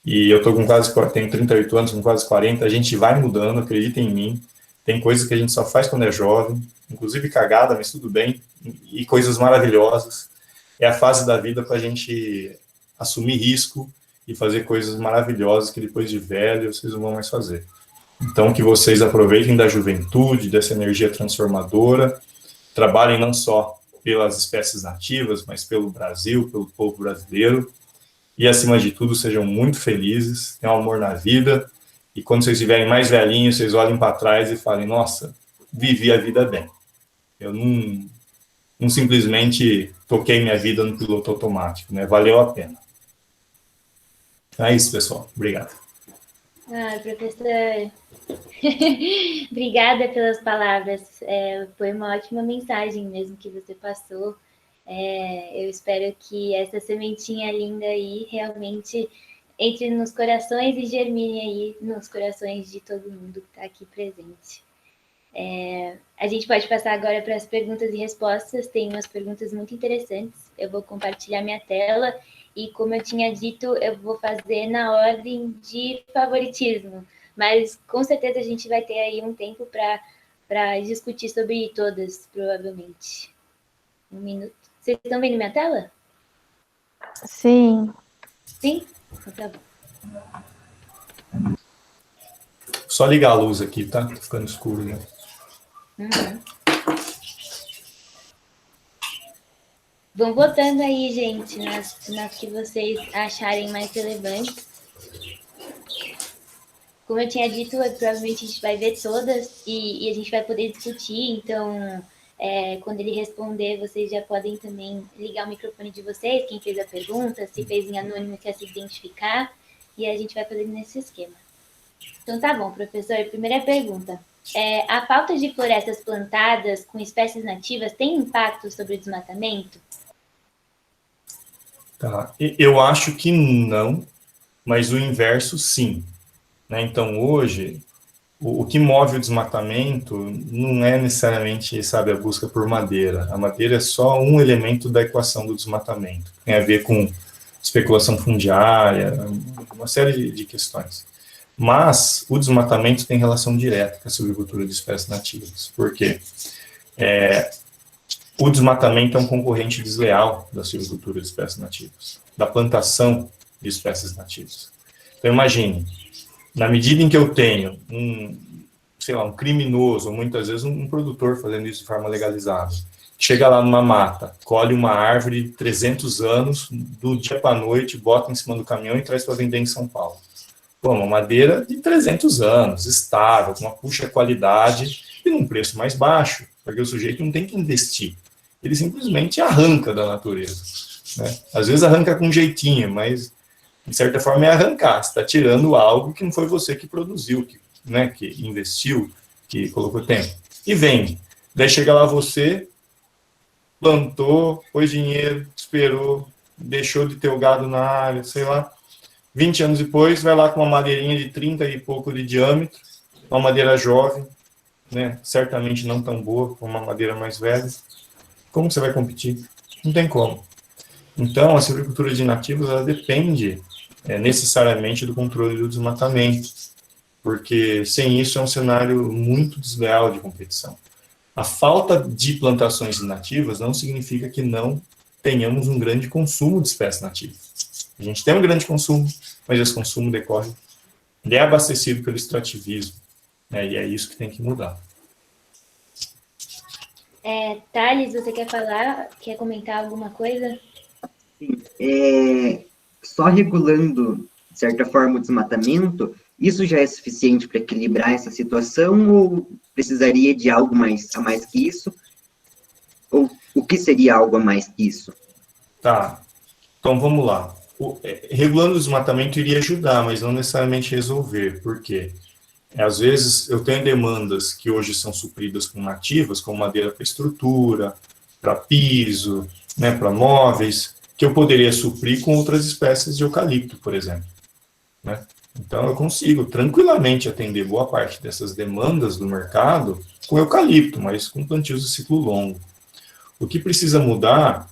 E eu estou com tenho 38 anos, com quase 40, a gente vai mudando, acreditem em mim. Tem coisas que a gente só faz quando é jovem, inclusive cagada, mas tudo bem, e coisas maravilhosas. É a fase da vida para a gente assumir risco e fazer coisas maravilhosas que depois de velho vocês não vão mais fazer. Então, que vocês aproveitem da juventude, dessa energia transformadora, trabalhem não só pelas espécies nativas, mas pelo Brasil, pelo povo brasileiro, e, acima de tudo, sejam muito felizes, tenham amor na vida, e quando vocês estiverem mais velhinhos, vocês olhem para trás e falem, nossa, vivi a vida bem. Eu não simplesmente toquei minha vida no piloto automático, né? Valeu a pena. É isso, pessoal. Obrigado. Professor, obrigada pelas palavras. Foi uma ótima mensagem mesmo que você passou. Eu espero que essa sementinha linda aí realmente entre nos corações e germine aí nos corações de todo mundo que está aqui presente. A gente pode passar agora para as perguntas e respostas. Tem umas perguntas muito interessantes. Eu vou compartilhar minha tela e, como eu tinha dito, eu vou fazer na ordem de favoritismo. Mas, com certeza, a gente vai ter aí um tempo para discutir sobre todas, provavelmente. Um minuto. Vocês estão vendo minha tela? Sim. Sim? Então tá bom. Só ligar a luz aqui, tá? Tá ficando escuro, né? Uhum. Vão votando aí, gente, nas que vocês acharem mais relevantes. Como eu tinha dito, provavelmente a gente vai ver todas e a gente vai poder discutir. Então, quando ele responder, vocês já podem também ligar o microfone de vocês, quem fez a pergunta, se fez em anônimo, quer se identificar, e a gente vai fazer nesse esquema. Então tá bom, professor. Primeira pergunta. A falta de florestas plantadas com espécies nativas tem impacto sobre o desmatamento? Tá. Eu acho que não, mas o inverso sim. Né? Então, hoje, o que move o desmatamento não é necessariamente, sabe, a busca por madeira. A madeira é só um elemento da equação do desmatamento. Tem a ver com especulação fundiária, uma série de questões. Mas o desmatamento tem relação direta com a silvicultura de espécies nativas. Por quê? O desmatamento é um concorrente desleal da silvicultura de espécies nativas, da plantação de espécies nativas. Então, imagine, na medida em que eu tenho um criminoso, ou muitas vezes um produtor fazendo isso de forma legalizada, chega lá numa mata, colhe uma árvore de 300 anos, do dia para a noite, bota em cima do caminhão e traz para vender em São Paulo. Pô, uma madeira de 300 anos, estável, com uma puxa qualidade e num preço mais baixo, porque o sujeito não tem que investir. Ele simplesmente arranca da natureza. Né? Às vezes arranca com jeitinho, mas de certa forma é arrancar. Você está tirando algo que não foi você que produziu, que investiu, que colocou tempo. E vende. Daí chega lá você, plantou, pôs dinheiro, esperou, deixou de ter o gado na área, sei lá. 20 anos depois, vai lá com uma madeirinha de 30 e pouco de diâmetro, uma madeira jovem, né? Certamente não tão boa como uma madeira mais velha. Como você vai competir? Não tem como. Então, a silvicultura de nativos ela depende necessariamente do controle do desmatamento, porque sem isso é um cenário muito desleal de competição. A falta de plantações nativas não significa que não tenhamos um grande consumo de espécies nativas. A gente tem um grande consumo, mas esse consumo decorre, ele é abastecido pelo extrativismo, né, e é isso que tem que mudar. Thales, você quer falar, quer comentar alguma coisa? Sim, só regulando, de certa forma, o desmatamento, isso já é suficiente para equilibrar essa situação ou precisaria de algo a mais que isso? Ou o que seria algo a mais que isso? Tá, então vamos lá. Regulando o desmatamento iria ajudar, mas não necessariamente resolver. Por quê? Às vezes eu tenho demandas que hoje são supridas com nativas, como madeira para estrutura, para piso, né, para móveis, que eu poderia suprir com outras espécies de eucalipto, por exemplo. Né? Então eu consigo tranquilamente atender boa parte dessas demandas do mercado com eucalipto, mas com plantios de ciclo longo. O que precisa mudar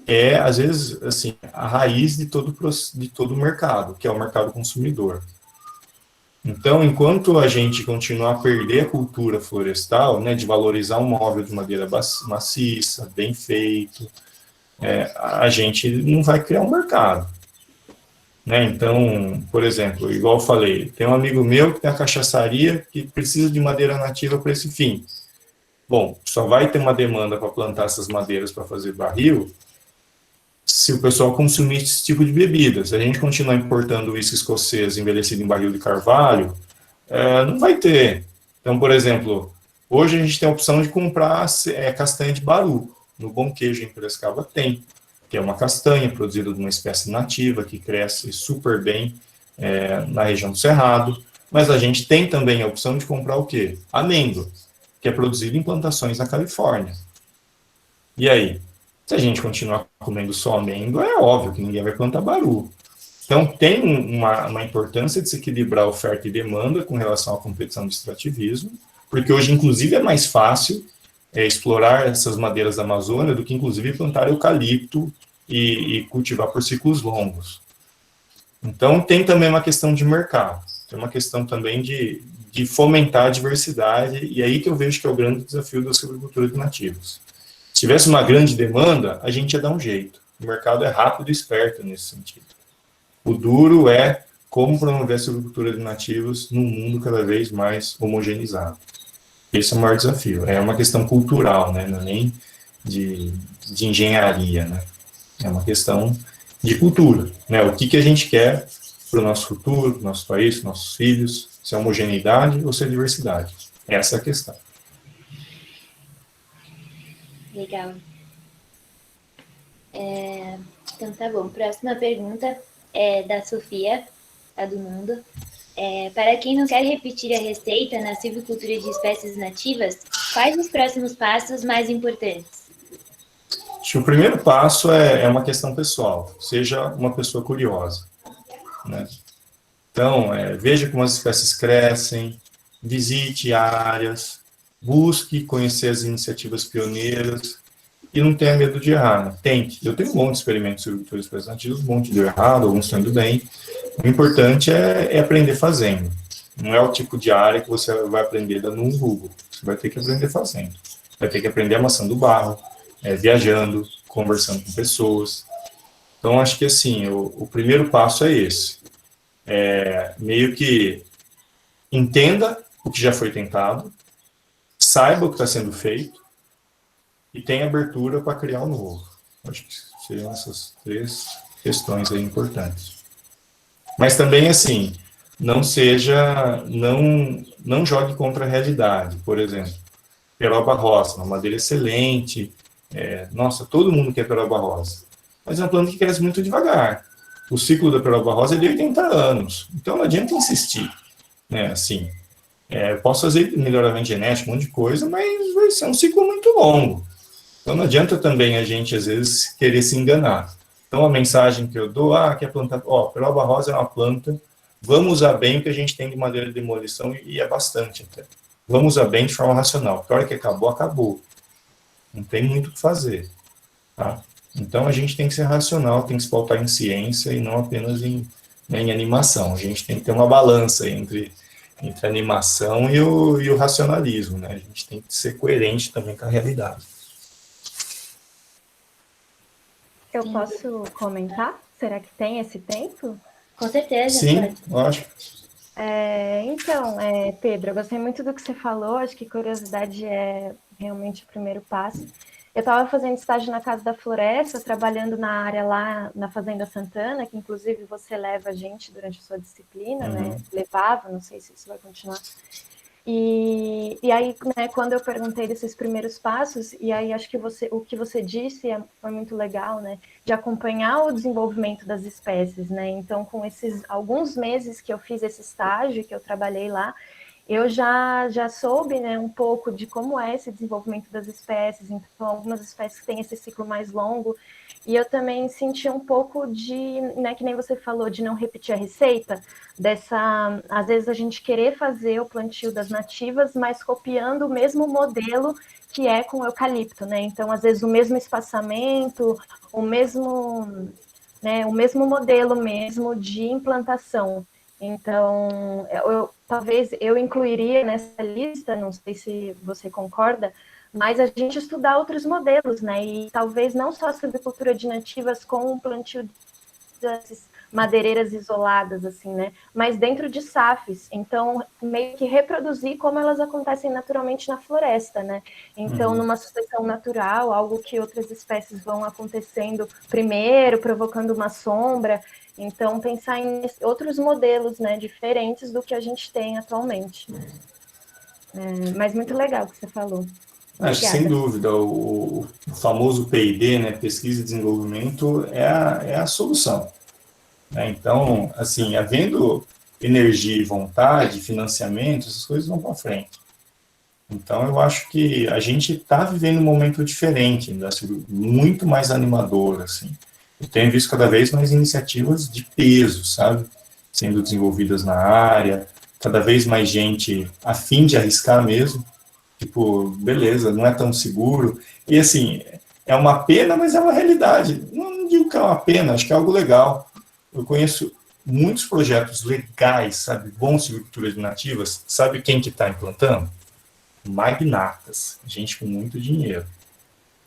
é, às vezes, assim, a raiz de todo o mercado, que é o mercado consumidor. Então, enquanto a gente continuar a perder a cultura florestal, né, de valorizar um móvel de madeira maciça, bem feito, a gente não vai criar um mercado. Né? Então, por exemplo, igual eu falei, tem um amigo meu que tem uma cachaçaria que precisa de madeira nativa para esse fim. Bom, só vai ter uma demanda para plantar essas madeiras para fazer barril se o pessoal consumir esse tipo de bebida. Se a gente continuar importando uísque escocês envelhecido em barril de carvalho, não vai ter. Então, por exemplo, hoje a gente tem a opção de comprar castanha de baru. No Bom Queijo, em Piracicaba, tem, que é uma castanha produzida de uma espécie nativa que cresce super bem na região do Cerrado. Mas a gente tem também a opção de comprar o quê? Amêndoa, que é produzida em plantações na Califórnia. E aí? Se a gente continuar comendo só amêndoa, é óbvio que ninguém vai plantar baru. Então, tem uma importância de se equilibrar oferta e demanda com relação à competição de extrativismo, porque hoje, inclusive, é mais fácil explorar essas madeiras da Amazônia do que, inclusive, plantar eucalipto e cultivar por ciclos longos. Então, tem também uma questão de mercado, tem uma questão também de fomentar a diversidade, e aí que eu vejo que é o grande desafio da silvicultura de nativos. Se tivesse uma grande demanda, a gente ia dar um jeito. O mercado é rápido e esperto nesse sentido. O duro é como promover a silvicultura de nativos num mundo cada vez mais homogeneizado. Esse é o maior desafio. É uma questão cultural, né? Não é nem de engenharia, né? É uma questão de cultura, né? O que a gente quer para o nosso futuro, para o nosso país, para os nossos filhos, se é homogeneidade ou se é diversidade. Essa é a questão. Legal. Então tá bom. Próxima pergunta é da Sofia, a do Mundo. Para quem não quer repetir a receita na silvicultura de espécies nativas, quais os próximos passos mais importantes? Acho que o primeiro passo é uma questão pessoal, seja uma pessoa curiosa, né? Então, veja como as espécies crescem, visite áreas, busque conhecer as iniciativas pioneiras e não tenha medo de errar, né? Tente. Eu tenho um monte de experimentos de silvicultura de espécies nativas, um monte deu errado, alguns estão indo bem. O importante é aprender fazendo. Não é o tipo de área que você vai aprender dando um Google. Você vai ter que aprender fazendo. Vai ter que aprender amassando barro, viajando, conversando com pessoas. Então, acho que assim, o primeiro passo é esse. Meio que entenda o que já foi tentado, saiba o que está sendo feito e tenha abertura para criar o novo. Acho que seriam essas 3 questões aí importantes. Mas também, assim, não jogue contra a realidade. Por exemplo, peroba rosa, uma madeira excelente. Nossa, todo mundo quer peroba rosa. Mas é uma planta que cresce muito devagar. O ciclo da peroba rosa é de 80 anos. Então não adianta insistir, né? Assim, eu posso fazer melhoramento genético, um monte de coisa, mas vai ser um ciclo muito longo. Então não adianta também a gente, às vezes, querer se enganar. Então a mensagem que eu dou, que é plantar, peroba rosa é uma planta, vamos usar bem o que a gente tem de madeira de demolição, e é bastante até. Vamos usar bem de forma racional, porque a hora que acabou, acabou. Não tem muito o que fazer, tá? Então a gente tem que ser racional, tem que se pautar em ciência e não apenas em animação. A gente tem que ter uma balança entre a animação e o racionalismo, né? A gente tem que ser coerente também com a realidade. Eu posso comentar? Será que tem esse tempo? Com certeza. Sim, pode. lógico. Então, Pedro, eu gostei muito do que você falou, acho que curiosidade é realmente o primeiro passo. Eu estava fazendo estágio na Casa da Floresta, trabalhando na área lá na Fazenda Santana, que inclusive você leva a gente durante a sua disciplina, né? Levava, não sei se isso vai continuar. E aí, né, quando eu perguntei desses primeiros passos, e aí acho que o que você disse foi muito legal, né, de acompanhar o desenvolvimento das espécies, né, então com esses alguns meses que eu fiz esse estágio, que eu trabalhei lá, eu já soube, né, um pouco de como é esse desenvolvimento das espécies, então algumas espécies têm esse ciclo mais longo, e eu também senti um pouco de, né, que nem você falou, de não repetir a receita, às vezes a gente querer fazer o plantio das nativas, mas copiando o mesmo modelo que é com o eucalipto, né? Então, às vezes o mesmo espaçamento, o mesmo modelo mesmo de implantação. Então, talvez eu incluiria nessa lista, não sei se você concorda, mas a gente estudar outros modelos, né? E talvez não só a silvicultura de nativas com o plantio das madeireiras isoladas, assim, né? Mas dentro de SAFs. Então, meio que reproduzir como elas acontecem naturalmente na floresta, né? Então, numa sucessão natural, algo que outras espécies vão acontecendo primeiro, provocando uma sombra. Então, pensar em outros modelos, né, diferentes do que a gente tem atualmente. Mas muito legal o que você falou. Acho que, sem dúvida, o famoso P&D, né, pesquisa e desenvolvimento, é a solução. Né? Então, assim, havendo energia e vontade, financiamento, essas coisas vão para frente. Então, eu acho que a gente está vivendo um momento diferente, muito mais animador, assim. Eu tenho visto cada vez mais iniciativas de peso, sabe? Sendo desenvolvidas na área, cada vez mais gente a fim de arriscar mesmo. Tipo, beleza, não é tão seguro. E, assim, é uma pena, mas é uma realidade. Não digo que é uma pena, acho que é algo legal. Eu conheço muitos projetos legais, sabe? Bons silviculturas nativas. Sabe quem que está implantando? Magnatas. Gente com muito dinheiro.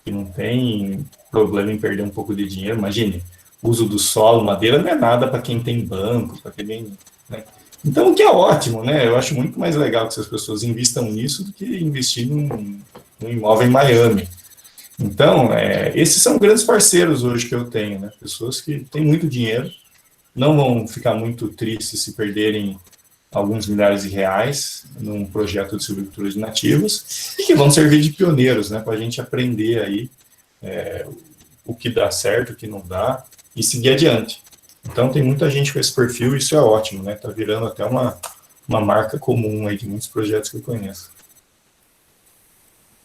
Que não tem problema em perder um pouco de dinheiro. Imagine, uso do solo, madeira não é nada para quem tem banco, para quem... Né? Então, o que é ótimo, né? Eu acho muito mais legal que essas pessoas investam nisso do que investir num imóvel em Miami. Então, esses são grandes parceiros hoje que eu tenho, né? Pessoas que têm muito dinheiro, não vão ficar muito tristes se perderem alguns milhares de reais num projeto de silvicultura de nativas e que vão servir de pioneiros, né? Para a gente aprender aí o que dá certo, o que não dá e seguir adiante. Então, tem muita gente com esse perfil, e isso é ótimo, né? Está virando até uma marca comum aí de muitos projetos que eu conheço.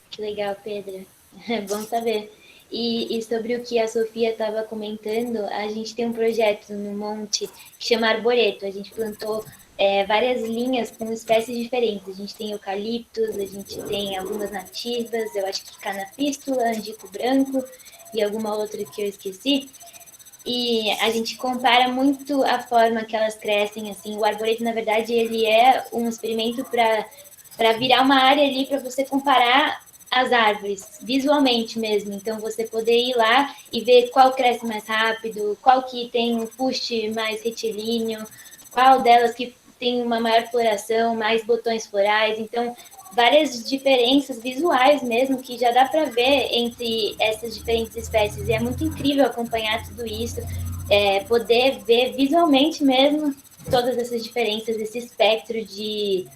Que legal, Pedro. É bom saber. E sobre o que a Sofia estava comentando, a gente tem um projeto no Monte que chama Arboreto. A gente plantou várias linhas com espécies diferentes. A gente tem eucaliptos, a gente tem algumas nativas, eu acho que canapístula, angico branco e alguma outra que eu esqueci. E a gente compara muito a forma que elas crescem, assim. O arboreto, na verdade, ele é um experimento para virar uma área ali para você comparar as árvores, visualmente mesmo. Então, você poder ir lá e ver qual cresce mais rápido, qual que tem um fuste mais retilíneo, qual delas que tem uma maior floração, mais botões florais. Então, várias diferenças visuais mesmo, que já dá para ver entre essas diferentes espécies. E é muito incrível acompanhar tudo isso, poder ver visualmente mesmo todas essas diferenças, esse espectro de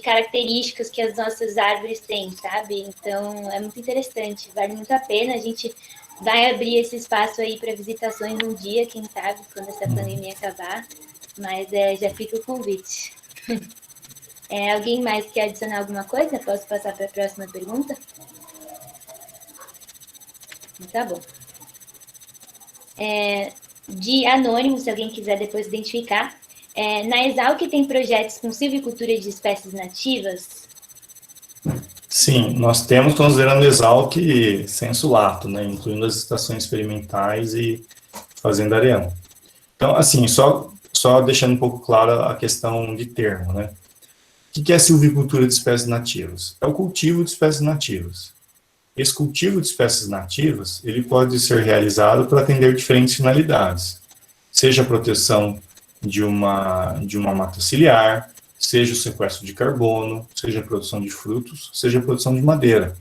características que as nossas árvores têm, sabe? Então, é muito interessante, vale muito a pena. A gente vai abrir esse espaço aí para visitações um dia, quem sabe, quando essa pandemia acabar. Mas já fica o convite. Alguém mais quer adicionar alguma coisa? Posso passar para a próxima pergunta? Tá bom. De anônimo, se alguém quiser depois identificar. Na Exalc tem projetos com silvicultura de espécies nativas? Sim, nós temos, considerando Exalc sensu lato, né, incluindo as estações experimentais e fazendarião. Então, assim, só deixando um pouco clara a questão de termo, né? O que é silvicultura de espécies nativas? É o cultivo de espécies nativas. Esse cultivo de espécies nativas, ele pode ser realizado para atender diferentes finalidades, seja a proteção de uma mata ciliar, seja o sequestro de carbono, seja a produção de frutos, seja a produção de madeira.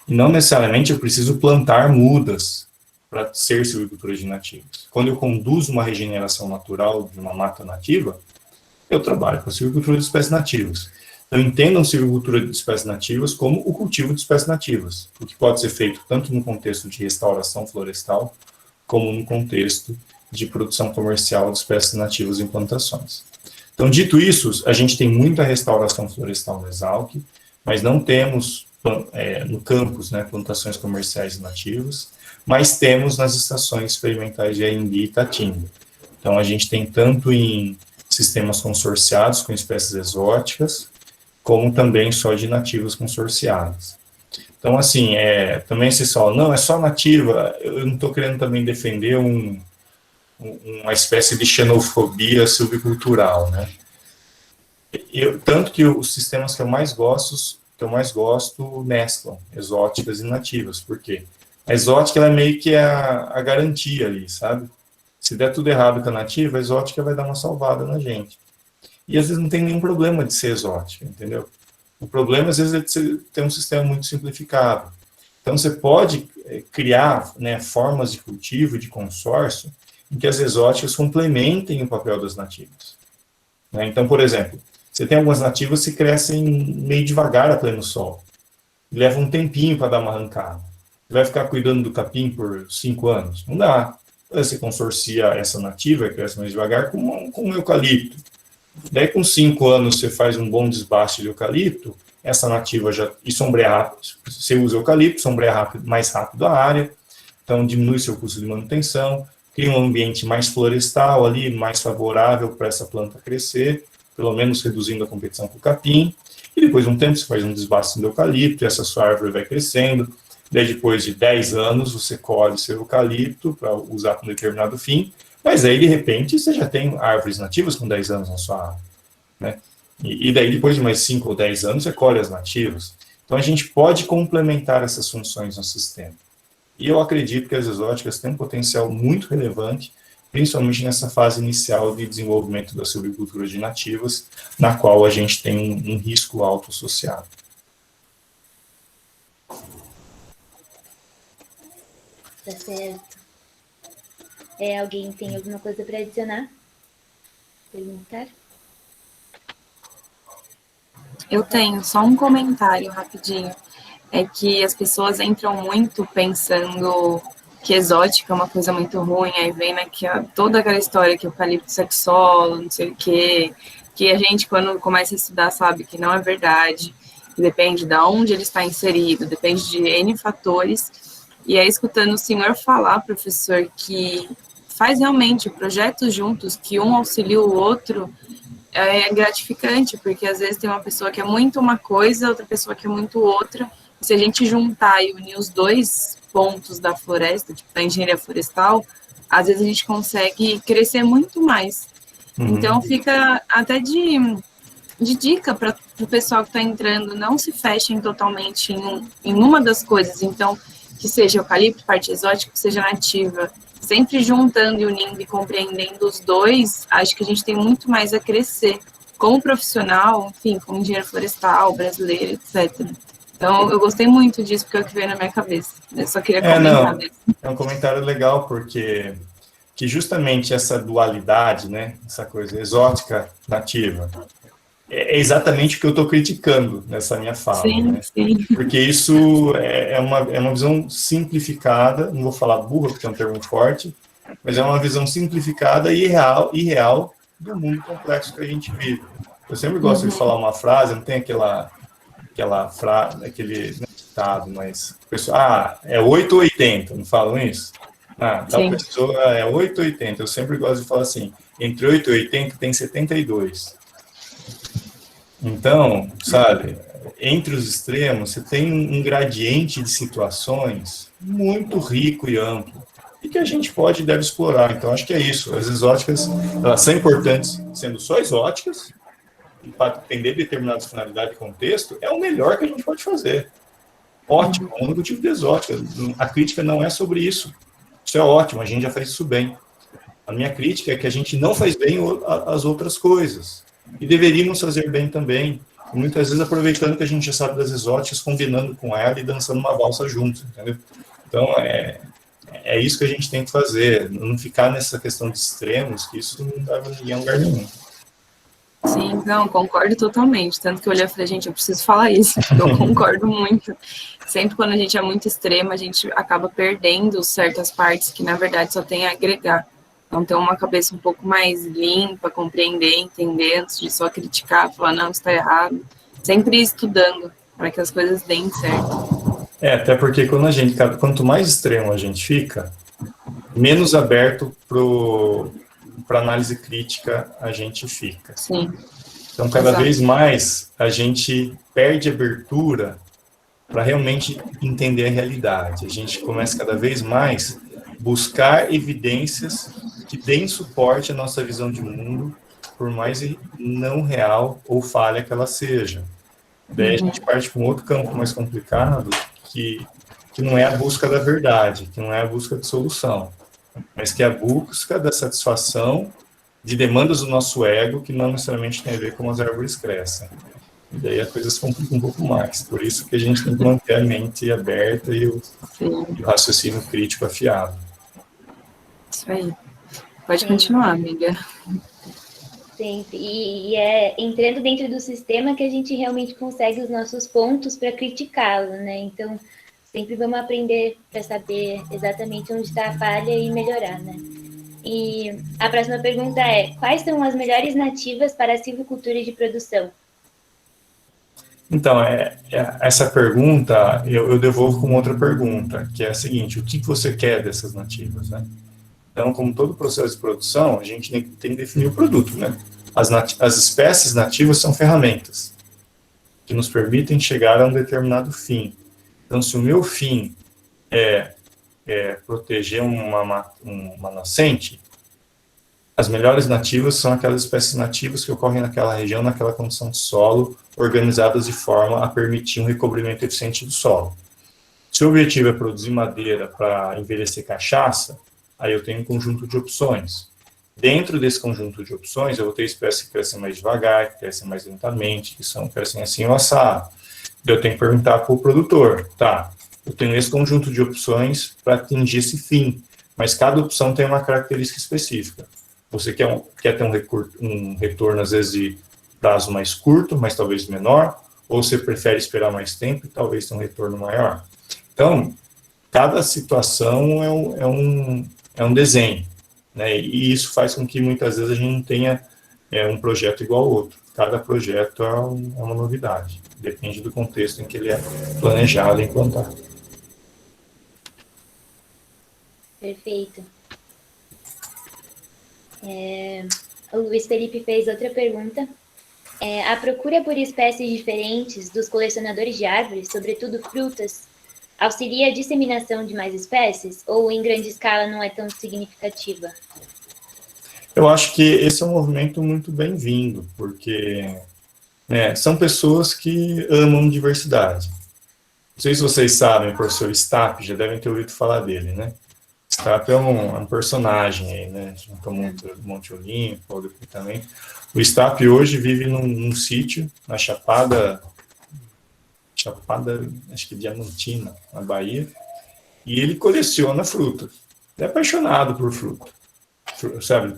E não necessariamente eu preciso plantar mudas para ser silvicultura de nativas. Quando eu conduzo uma regeneração natural de uma mata nativa, eu trabalho com a silvicultura de espécies nativas. Então, entendam silvicultura de espécies nativas como o cultivo de espécies nativas, o que pode ser feito tanto no contexto de restauração florestal, como no contexto de produção comercial de espécies nativas em plantações. Então, dito isso, a gente tem muita restauração florestal no Exalc, mas não temos no campus, né, plantações comerciais nativas, mas temos nas estações experimentais de Aimbi e Itatinga. Então, a gente tem tanto em sistemas consorciados com espécies exóticas, como também só de nativas consorciadas. Então, assim, também se fala, não, é só nativa, eu não estou querendo também defender uma espécie de xenofobia silvicultural, né? Tanto que os sistemas que eu mais gosto mesclam exóticas e nativas, por quê? A exótica ela é meio que a garantia ali, sabe? Se der tudo errado com a nativa, a exótica vai dar uma salvada na gente. E às vezes não tem nenhum problema de ser exótica, entendeu? O problema, às vezes, é de você ter um sistema muito simplificado. Então, você pode criar, né, formas de cultivo, de consórcio, em que as exóticas complementem o papel das nativas. Né? Então, por exemplo, você tem algumas nativas que crescem meio devagar a pleno sol. Leva um tempinho para dar uma arrancada. Você vai ficar cuidando do capim por 5 anos? Não dá. Você consorcia essa nativa, que cresce mais devagar, com um eucalipto. Daí, com 5 anos, você faz um bom desbaste de eucalipto, essa nativa e sombreia rápido, você usa eucalipto, sombreia mais rápido a área, então diminui seu custo de manutenção, cria um ambiente mais florestal ali, mais favorável para essa planta crescer, pelo menos reduzindo a competição com o capim, e depois de um tempo você faz um desbaste do eucalipto, e essa sua árvore vai crescendo, daí depois de 10 anos você colhe seu eucalipto para usar com um determinado fim, mas aí, de repente, você já tem árvores nativas com 10 anos na sua árvore, né? E daí, depois de mais 5 ou 10 anos, você colhe as nativas. Então, a gente pode complementar essas funções no sistema. E eu acredito que as exóticas têm um potencial muito relevante, principalmente nessa fase inicial de desenvolvimento da silvicultura de nativas, na qual a gente tem um risco alto associado. Tá certo. Alguém tem alguma coisa para adicionar? Perguntar? Eu tenho só um comentário rapidinho. É que as pessoas entram muito pensando que exótica é uma coisa muito ruim, aí vem toda aquela história que o eucalipto sexolo, não sei o quê, que a gente, quando começa a estudar, sabe que não é verdade, que depende de onde ele está inserido, depende de N fatores. E aí, escutando o senhor falar, professor, que faz realmente projetos juntos, que um auxilia o outro, é gratificante, porque às vezes tem uma pessoa que é muito uma coisa, outra pessoa que é muito outra. Se a gente juntar e unir os dois pontos da floresta, tipo, da engenharia florestal, às vezes a gente consegue crescer muito mais. Então, fica até de dica para o pessoal que está entrando, não se fechem totalmente em uma das coisas. Então, que seja eucalipto, parte exótica, que seja nativa, sempre juntando e unindo e compreendendo os dois, acho que a gente tem muito mais a crescer como profissional, enfim, como engenheiro florestal, brasileiro, etc. Então, eu gostei muito disso, porque é o que veio na minha cabeça. Eu só queria comentar mesmo. É um comentário legal, porque que justamente essa dualidade, né, essa coisa exótica, nativa, é exatamente o que eu estou criticando nessa minha fala. Sim, né? sim. Porque isso é uma visão simplificada, não vou falar burra, porque é um termo forte, mas é uma visão simplificada e irreal do mundo complexo que a gente vive. Eu sempre gosto de falar uma frase, não tem aquela frase, aquele ditado, mas é 8 ou 80, não falam isso? Tal pessoa é 8 ou 80, eu sempre gosto de falar assim, entre 8 e 80 tem 72. Então, sabe, entre os extremos, você tem um gradiente de situações muito rico e amplo, e que a gente pode e deve explorar. Então, acho que é isso. As exóticas, elas são importantes, sendo só exóticas, e para atender determinadas finalidades e contexto, é o melhor que a gente pode fazer. Ótimo, é o único tipo de exótica. A crítica não é sobre isso. Isso é ótimo, a gente já faz isso bem. A minha crítica é que a gente não faz bem as outras coisas. E deveríamos fazer bem também. E muitas vezes aproveitando que a gente já sabe das exóticas, combinando com ela e dançando uma valsa juntos, entendeu? Então, é isso que a gente tem que fazer. Não ficar nessa questão de extremos, que isso não leva ninguém a lugar nenhum. Sim, não, concordo totalmente. Tanto que eu olhei e falei, gente, eu preciso falar isso, porque eu concordo muito. Sempre quando a gente é muito extrema, a gente acaba perdendo certas partes que, na verdade, só tem a agregar. Então, ter uma cabeça um pouco mais limpa, compreender, entender, antes de só criticar, falar, não, isso está errado. Sempre estudando, para que as coisas deem certo. Até porque quanto mais extremo a gente fica, menos aberto para análise crítica a gente fica. Sim. Então, cada vez mais, a gente perde abertura para realmente entender a realidade. A gente começa cada vez mais buscar evidências que deem suporte à nossa visão de mundo, por mais não real ou falha que ela seja. Daí a gente parte para um outro campo mais complicado, que não é a busca da verdade, que não é a busca de solução, mas que é a busca da satisfação de demandas do nosso ego, que não necessariamente tem a ver com as árvores crescem. E daí a coisa se complica um pouco mais. Por isso que a gente tem que manter a mente aberta e o raciocínio crítico afiado. Isso aí. Pode continuar, amiga. Sempre. E é entrando dentro do sistema que a gente realmente consegue os nossos pontos para criticá-lo, né? Então, sempre vamos aprender para saber exatamente onde está a falha e melhorar, né? E a próxima pergunta é: quais são as melhores nativas para a silvicultura de produção? Então, essa pergunta eu devolvo com outra pergunta, que é a seguinte: o que você quer dessas nativas, né? Então, como todo processo de produção, a gente tem que definir o produto, né? As espécies nativas são ferramentas que nos permitem chegar a um determinado fim. Então, se o meu fim é proteger uma nascente, as melhores nativas são aquelas espécies nativas que ocorrem naquela região, naquela condição de solo, organizadas de forma a permitir um recobrimento eficiente do solo. Se o objetivo é produzir madeira para envelhecer cachaça, aí eu tenho um conjunto de opções. Dentro desse conjunto de opções, eu vou ter espécies que crescem mais devagar, que crescem mais lentamente, que crescem assim ou assado. Eu tenho que perguntar para o produtor, tá, eu tenho esse conjunto de opções para atingir esse fim, mas cada opção tem uma característica específica. Você quer ter um retorno, às vezes, de prazo mais curto, mas talvez menor, ou você prefere esperar mais tempo e talvez ter um retorno maior. Então, cada situação é um desenho, né? E isso faz com que muitas vezes a gente não tenha um projeto igual ao outro. Cada projeto é uma novidade. Depende do contexto em que ele é planejado e implantado. Perfeito. O Luiz Felipe fez outra pergunta. A procura por espécies diferentes dos colecionadores de árvores, sobretudo frutas, auxilia a disseminação de mais espécies? Ou em grande escala não é tão significativa? Eu acho que esse é um movimento muito bem-vindo, porque são pessoas que amam diversidade. Não sei se vocês sabem, o professor Stapp, já devem ter ouvido falar dele, né? Stapp é um personagem aí, né? Junto ao Monte Olimpo, ao departamento. O Stapp hoje vive num sítio na Chapada, acho que Diamantina, na Bahia, e ele coleciona fruta. Ele é apaixonado por fruta. Sabe,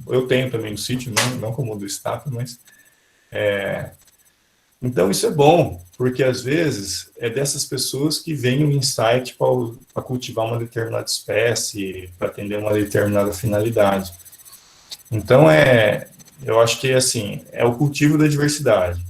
eu tenho também um sítio, não como o do Stapp, mas... Então isso é bom, porque às vezes é dessas pessoas que vem o insight para cultivar uma determinada espécie, para atender uma determinada finalidade. Então eu acho que assim, é o cultivo da diversidade.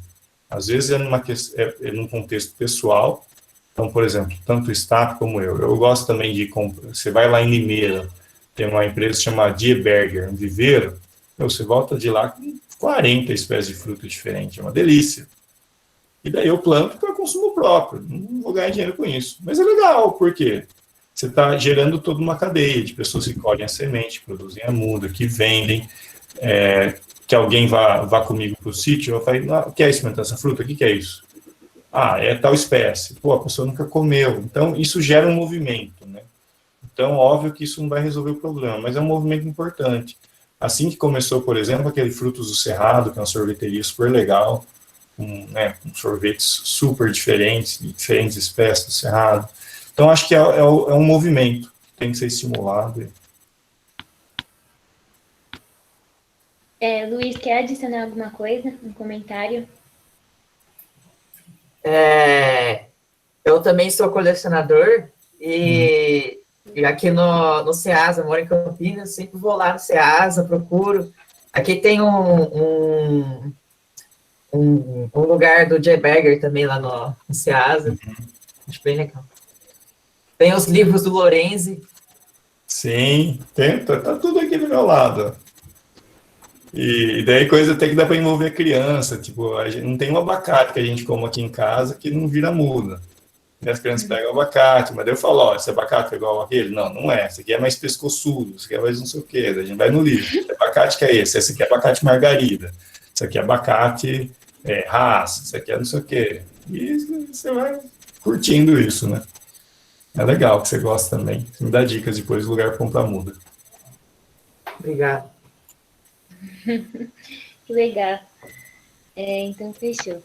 Às vezes é num contexto pessoal. Então, por exemplo, tanto o Stapp como eu gosto também de comprar. Você vai lá em Limeira, tem uma empresa chamada Dieberger, um viveiro, você volta de lá com 40 espécies de fruta diferentes, é uma delícia. E daí eu planto para consumo próprio, não vou ganhar dinheiro com isso. Mas é legal, porque você está gerando toda uma cadeia de pessoas que colhem a semente, produzem a muda, que vendem, que alguém vá comigo para o sítio, eu falo, quer experimentar essa fruta? O que é isso? É tal espécie. Pô, a pessoa nunca comeu. Então, isso gera um movimento, né? Então, óbvio que isso não vai resolver o problema, mas é um movimento importante. Assim que começou, por exemplo, aquele Frutos do Cerrado, que é uma sorveteria super legal, com sorvetes super diferentes, de diferentes espécies do Cerrado. Então, acho que é um movimento que tem que ser estimulado. Luiz, quer adicionar alguma coisa? Um comentário? Eu também sou colecionador e aqui no Ceasa, moro em Campinas, sempre vou lá no Ceasa, procuro. Aqui tem um lugar do Dieberger também lá no Ceasa. Acho bem legal. Tem os livros do Lorenzi. Sim, tá tudo aqui do meu lado. E daí coisa até que dá para envolver a criança. Tipo, a gente não tem um abacate que a gente come aqui em casa que não vira muda. E as crianças pegam o abacate, mas daí eu falo, esse abacate é igual aquele? Não é. Esse aqui é mais pescoçudo, esse aqui é mais não sei o quê. Daí a gente vai no livro. Esse abacate que é esse? Esse aqui é abacate margarida. Esse aqui é abacate raça. Esse aqui é não sei o quê. E você vai curtindo isso, né? É legal que você gosta também. Você me dá dicas depois do lugar para comprar muda. Obrigado. Que legal. Então, fechou.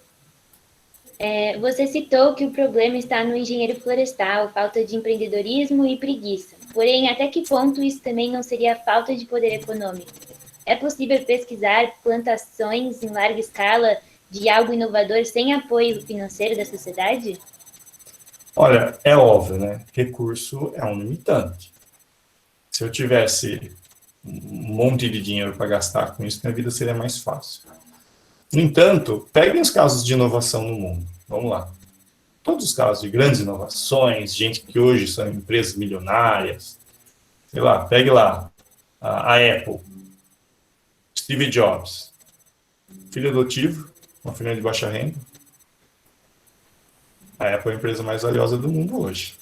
Você citou que o problema está no engenheiro florestal, falta de empreendedorismo e preguiça. Porém, até que ponto isso também não seria falta de poder econômico? É possível pesquisar plantações em larga escala de algo inovador sem apoio financeiro da sociedade? Olha, é óbvio, né? Recurso é um limitante. Se eu tivesse um monte de dinheiro para gastar com isso, minha vida seria mais fácil. No entanto, peguem os casos de inovação no mundo. Vamos lá. Todos os casos de grandes inovações, gente que hoje são empresas milionárias. Sei lá, pegue lá a Apple, Steve Jobs, filho adotivo, uma família de baixa renda. A Apple é a empresa mais valiosa do mundo hoje.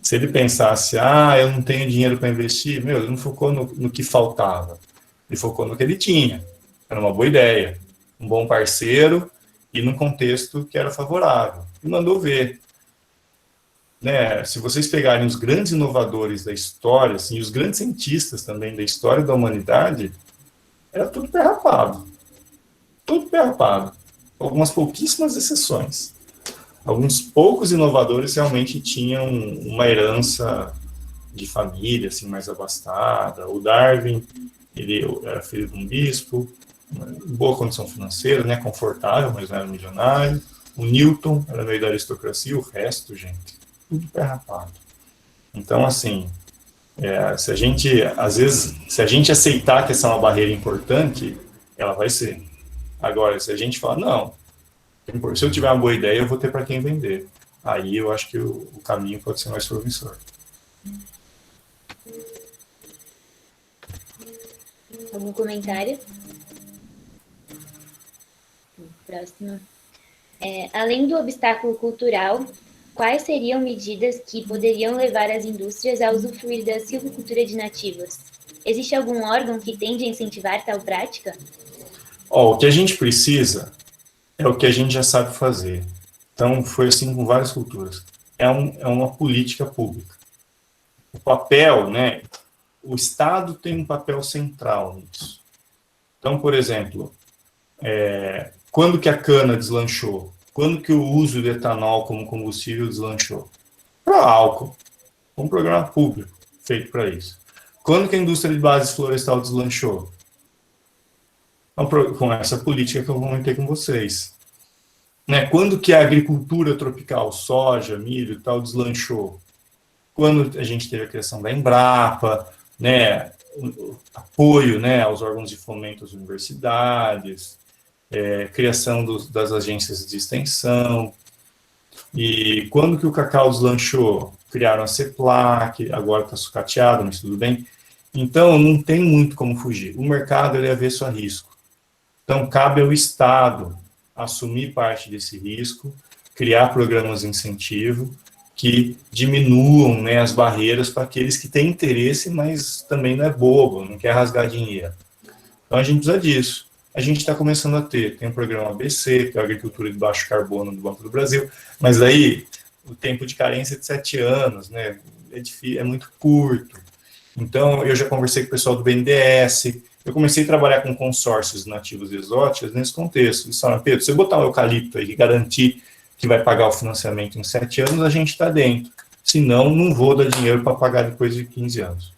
Se ele pensasse, eu não tenho dinheiro para investir, ele não focou no que faltava. Ele focou no que ele tinha. Era uma boa ideia. Um bom parceiro e num contexto que era favorável. E mandou ver. Se vocês pegarem os grandes inovadores da história, assim, os grandes cientistas também da história da humanidade, era tudo pé rapado. Tudo pé rapado. Algumas pouquíssimas exceções. Alguns poucos inovadores realmente tinham uma herança de família assim, mais abastada. O Darwin, ele era filho de um bispo, boa condição financeira, né, confortável, mas não era milionário. O Newton era meio da aristocracia, o resto, gente, tudo pé rapado. Então, assim, se a gente, às vezes, se a gente aceitar que essa é uma barreira importante, ela vai ser. Agora, se a gente falar, não, se eu tiver uma boa ideia, eu vou ter para quem vender. Aí eu acho que o caminho pode ser mais promissor. Algum comentário? Próximo. Além do obstáculo cultural, quais seriam medidas que poderiam levar as indústrias a usufruir da silvicultura de nativas? Existe algum órgão que tende a incentivar tal prática? O que a gente precisa é o que a gente já sabe fazer. Então, foi assim com várias culturas. É uma política pública. O papel, né? O Estado tem um papel central nisso. Então, por exemplo, quando que a cana deslanchou? Quando que o uso de etanol como combustível deslanchou? Para álcool. Um programa público feito para isso. Quando que a indústria de base florestal deslanchou? Com essa política que eu comentei com vocês. Quando que a agricultura tropical, soja, milho e tal, deslanchou? Quando a gente teve a criação da Embrapa, o apoio, aos órgãos de fomento às universidades, criação das agências de extensão. E quando que o cacau deslanchou? Criaram a CEPLAC, agora está sucateado, mas tudo bem. Então, não tem muito como fugir. O mercado ele é avesso a risco. Então, cabe ao Estado assumir parte desse risco, criar programas de incentivo que diminuam as barreiras para aqueles que têm interesse, mas também não é bobo, não quer rasgar dinheiro. Então, a gente precisa disso. A gente está começando a tem um programa ABC, que é a Agricultura de Baixo Carbono do Banco do Brasil, mas aí o tempo de carência é de 7 anos, é muito curto. Então, eu já conversei com o pessoal do BNDES, eu comecei a trabalhar com consórcios nativos e exóticos nesse contexto. Eles falaram, Pedro, se eu botar um eucalipto aí e garantir que vai pagar o financiamento em 7 anos, a gente está dentro. Senão, não vou dar dinheiro para pagar depois de 15 anos.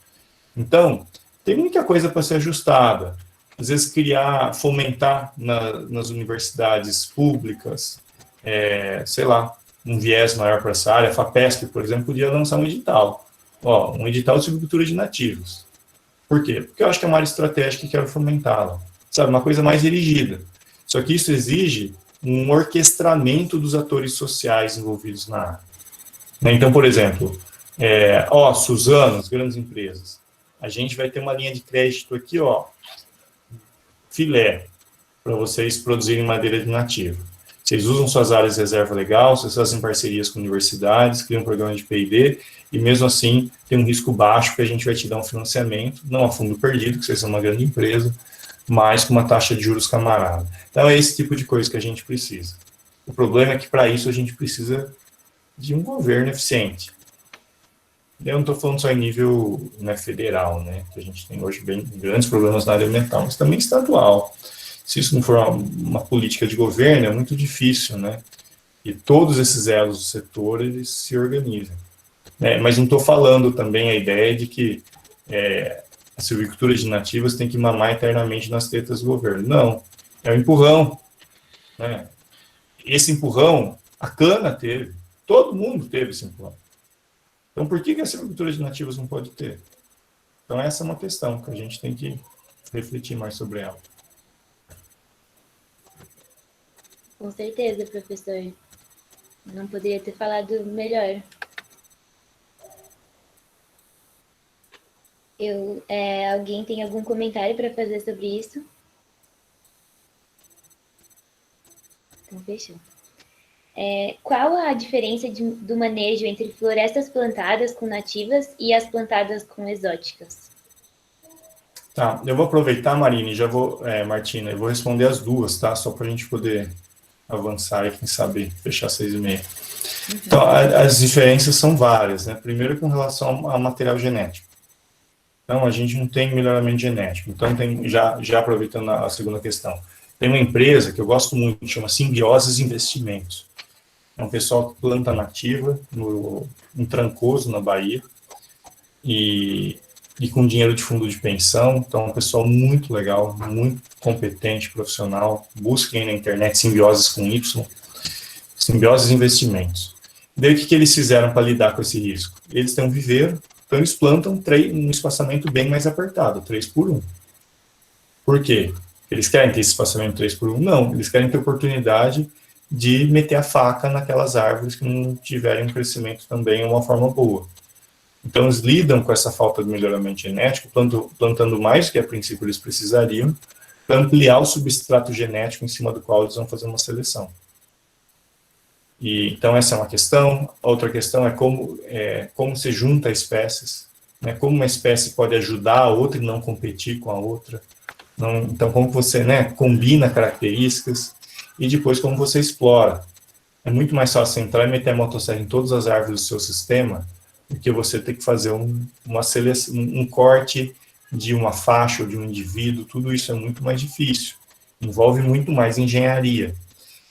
Então, tem muita coisa para ser ajustada. Às vezes, fomentar nas universidades públicas, um viés maior para essa área. A FAPESP, por exemplo, podia lançar um edital. Um edital de silvicultura de nativos. Por quê? Porque eu acho que é uma área estratégica e quero fomentá-la. Sabe, uma coisa mais dirigida. Só que isso exige um orquestramento dos atores sociais envolvidos na área. Então, por exemplo, Suzano, as grandes empresas, a gente vai ter uma linha de crédito aqui, filé, para vocês produzirem madeira de nativo. Vocês usam suas áreas de reserva legal, vocês fazem parcerias com universidades, criam um programa de P&D, e mesmo assim tem um risco baixo, que a gente vai te dar um financiamento, não a fundo perdido, que vocês são uma grande empresa, mas com uma taxa de juros camarada. Então é esse tipo de coisa que a gente precisa. O problema é que para isso a gente precisa de um governo eficiente. Eu não estou falando só em nível federal, que a gente tem hoje grandes problemas na área ambiental, mas também estadual. Se isso não for uma política de governo, é muito difícil, E todos esses elos do setor, eles se organizam. Mas não estou falando também a ideia de que a silvicultura de nativas tem que mamar eternamente nas tetas do governo. Não, é um empurrão. Esse empurrão, a cana teve, todo mundo teve esse empurrão. Então, por que a silvicultura de nativas não pode ter? Então, essa é uma questão que a gente tem que refletir mais sobre ela. Com certeza, professor. Não poderia ter falado melhor. Alguém tem algum comentário para fazer sobre isso? Então, fechou. Qual a diferença do manejo entre florestas plantadas com nativas e as plantadas com exóticas? Tá, eu vou aproveitar, Marina, Martina, eu vou responder as duas, tá? Só para a gente poder avançar e, quem sabe, fechar 6h30. Então, as diferenças são várias, Primeiro, com relação ao material genético. Então, a gente não tem melhoramento genético. Então, já aproveitando a segunda questão, tem uma empresa que eu gosto muito, que chama Simbioses Investimentos. É um pessoal que planta nativa em Trancoso, na Bahia, e com dinheiro de fundo de pensão. Então, é um pessoal muito legal, muito competente, profissional. Busquem na internet Simbioses com Y, Simbioses Investimentos. Daí o que eles fizeram para lidar com esse risco? Eles têm um viveiro, então eles plantam um espaçamento bem mais apertado, 3x1. Por quê? Eles querem ter esse espaçamento 3x1? Não, eles querem ter oportunidade de meter a faca naquelas árvores que não tiverem um crescimento também de uma forma boa. Então, eles lidam com essa falta de melhoramento genético, plantando mais do que a princípio eles precisariam, para ampliar o substrato genético em cima do qual eles vão fazer uma seleção. E, então, essa é uma questão. Outra questão é como se junta espécies, né? Como uma espécie pode ajudar a outra e não competir com a outra. Então, como você, né, combina características e depois como você explora. É muito mais fácil entrar e meter a motosserra em todas as árvores do seu sistema do que você ter que fazer uma seleção, um corte de uma faixa ou de um indivíduo. Tudo isso é muito mais difícil. Envolve muito mais engenharia.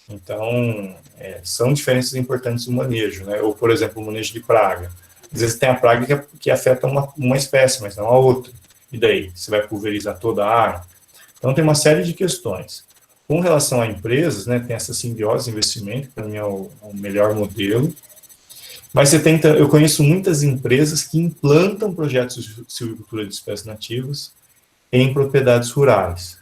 Então, são diferenças importantes no manejo, né? Ou, por exemplo, o manejo de praga. Às vezes tem a praga que afeta uma espécie, mas não a outra. E daí? Você vai pulverizar toda a área? Então, tem uma série de questões. Com relação a empresas, né, tem essa simbiose de investimento, que para mim é o melhor modelo. Mas eu conheço muitas empresas que implantam projetos de silvicultura de espécies nativas em propriedades rurais.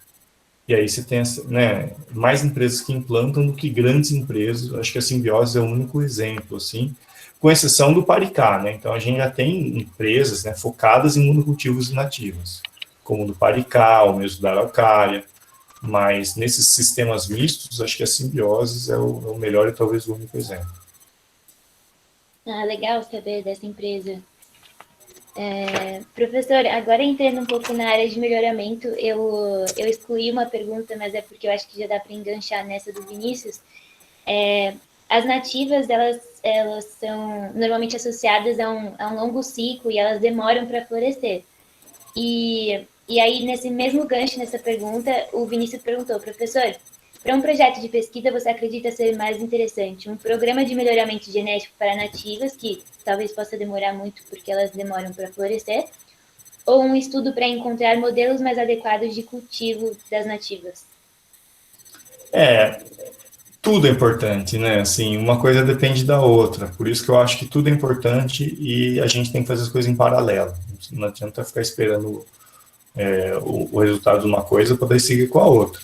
E aí você tem, né, mais empresas que implantam do que grandes empresas. Acho que a simbiose é o único exemplo, assim, com exceção do Paricá, né? Então, a gente já tem empresas, né, focadas em monocultivos nativos, como o do Paricá, o mesmo da Araucária, mas nesses sistemas mistos, acho que a simbiose é o melhor e talvez o único exemplo. Ah, legal saber dessa empresa. Professor, agora entrando um pouco na área de melhoramento, eu excluí uma pergunta, mas é porque eu acho que já dá para enganchar nessa do Vinícius. As nativas, elas são normalmente associadas a um longo ciclo e elas demoram para florescer. E aí, nesse mesmo gancho, nessa pergunta, o Vinícius perguntou, professor, para um projeto de pesquisa, você acredita ser mais interessante um programa de melhoramento genético para nativas, que talvez possa demorar muito porque elas demoram para florescer, ou um estudo para encontrar modelos mais adequados de cultivo das nativas? Tudo é importante, né? Assim, uma coisa depende da outra. Por isso que eu acho que tudo é importante e a gente tem que fazer as coisas em paralelo. Não adianta ficar esperando o resultado de uma coisa para daí seguir com a outra.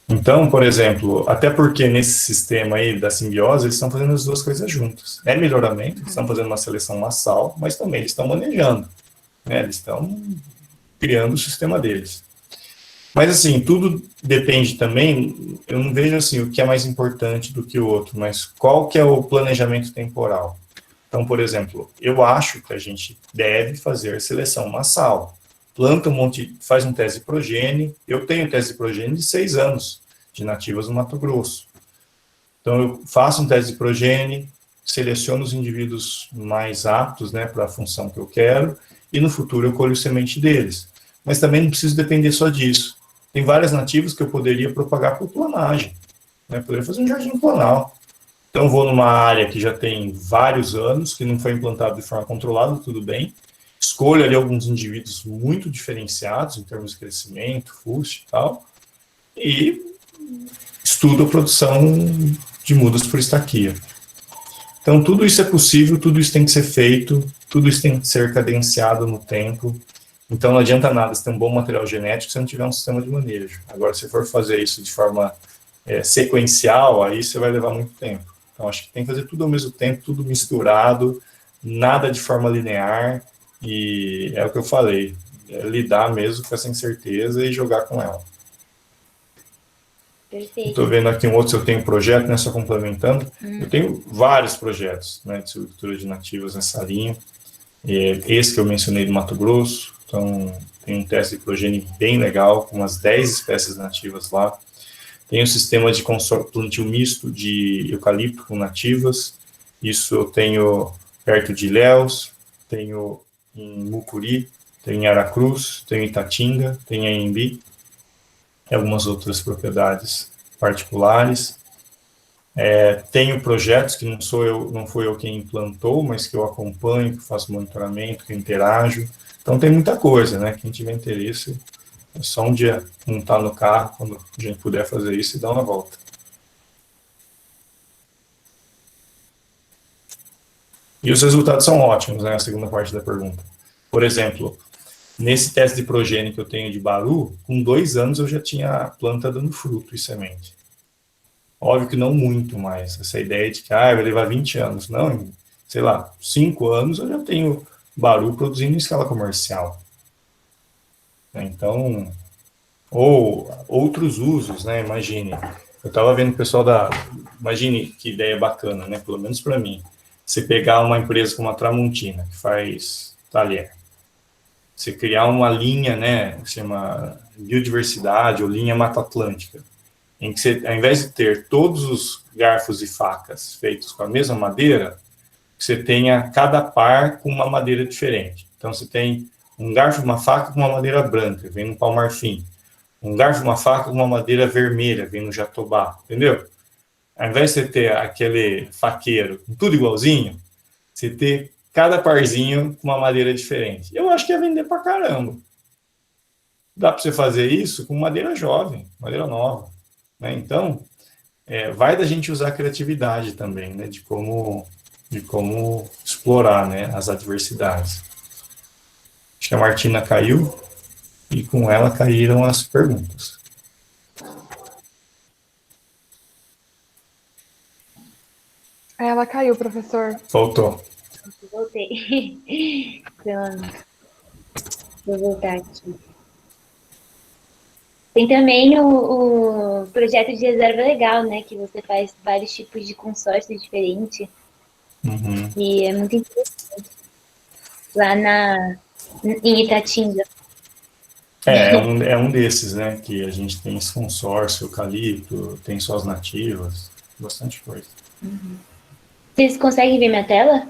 Então, por exemplo, até porque nesse sistema aí da simbiose, eles estão fazendo as duas coisas juntas. É melhoramento, eles estão fazendo uma seleção massal, mas também eles estão manejando, né? Eles estão criando o sistema deles. Mas, assim, tudo depende também, eu não vejo, assim, o que é mais importante do que o outro, mas qual que é o planejamento temporal. Então, por exemplo, eu acho que a gente deve fazer seleção massal. Planta um monte, faz um tese de progênie. Eu tenho tese de progênie de 6 anos, de nativas no Mato Grosso. Então, eu faço um tese de progênie, seleciono os indivíduos mais aptos, né, para a função que eu quero, e no futuro eu colho semente deles. Mas também não preciso depender só disso. Tem várias nativas que eu poderia propagar por clonagem, né, poderia fazer um jardim clonal. Então, vou numa área que já tem vários anos, que não foi implantado de forma controlada, tudo bem. Escolho ali alguns indivíduos muito diferenciados em termos de crescimento, fuste e tal, e estudo a produção de mudas por estaquia. Então, tudo isso é possível, tudo isso tem que ser feito, tudo isso tem que ser cadenciado no tempo. Então, não adianta nada você ter um bom material genético se não tiver um sistema de manejo. Agora, se for fazer isso de forma sequencial, aí você vai levar muito tempo. Então, acho que tem que fazer tudo ao mesmo tempo, tudo misturado, nada de forma linear. E é o que eu falei, lidar mesmo com essa incerteza e jogar com ela. Perfeito. Estou vendo aqui um outro, se eu tenho projeto, né, só complementando. Eu tenho vários projetos, né, de silvicultura de nativas nessa linha. Esse que eu mencionei do Mato Grosso, então tem um teste de progênie bem legal, com umas 10 espécies nativas lá. Tem um sistema de plantio misto de eucalipto com nativas. Isso eu tenho perto de Ilhéus, tenho em Mucuri, tem em Aracruz, tem em Itatinga, tem em Embi, e algumas outras propriedades particulares. Tenho projetos que não fui eu quem implantou, mas que eu acompanho, que faço monitoramento, que interajo. Então tem muita coisa, né? Quem tiver interesse, é só um dia montar no carro, quando a gente puder fazer isso, e dar uma volta. E os resultados são ótimos, né? A segunda parte da pergunta. Por exemplo, nesse teste de progênie que eu tenho de baru, com 2 anos eu já tinha a planta dando fruto e semente. Óbvio que não muito mais. Essa ideia de que vai levar 20 anos. Não, em, sei lá, 5 anos eu já tenho baru produzindo em escala comercial. Então, ou outros usos, né? Imagine, eu estava vendo o pessoal imagine que ideia bacana, né? Pelo menos para mim. Você pegar uma empresa como a Tramontina, que faz talher, você criar uma linha, né? Que chama biodiversidade ou linha Mata Atlântica, em que você, ao invés de ter todos os garfos e facas feitos com a mesma madeira, você tenha cada par com uma madeira diferente. Então, você tem um garfo e uma faca com uma madeira branca, vem no pau-marfim. Um garfo e uma faca com uma madeira vermelha, vem no jatobá, entendeu? Ao invés de você ter aquele faqueiro com tudo igualzinho, você ter cada parzinho com uma madeira diferente. Eu acho que ia vender pra caramba. Dá para você fazer isso com madeira jovem, madeira nova. Né? Então, vai da gente usar a criatividade também, né? de como explorar, né? As adversidades. Acho que a Martina caiu e com ela caíram as perguntas. Ela caiu, professor. Voltou. Voltei. Pronto. Vou voltar aqui. Tem também o projeto de reserva legal, né? Que você faz vários tipos de consórcio diferentes. Uhum. E é muito interessante. Lá em Itatinga. É um desses, né? Que a gente tem esse consórcio, eucalipto, tem suas nativas, bastante coisa. Uhum. Vocês conseguem ver minha tela?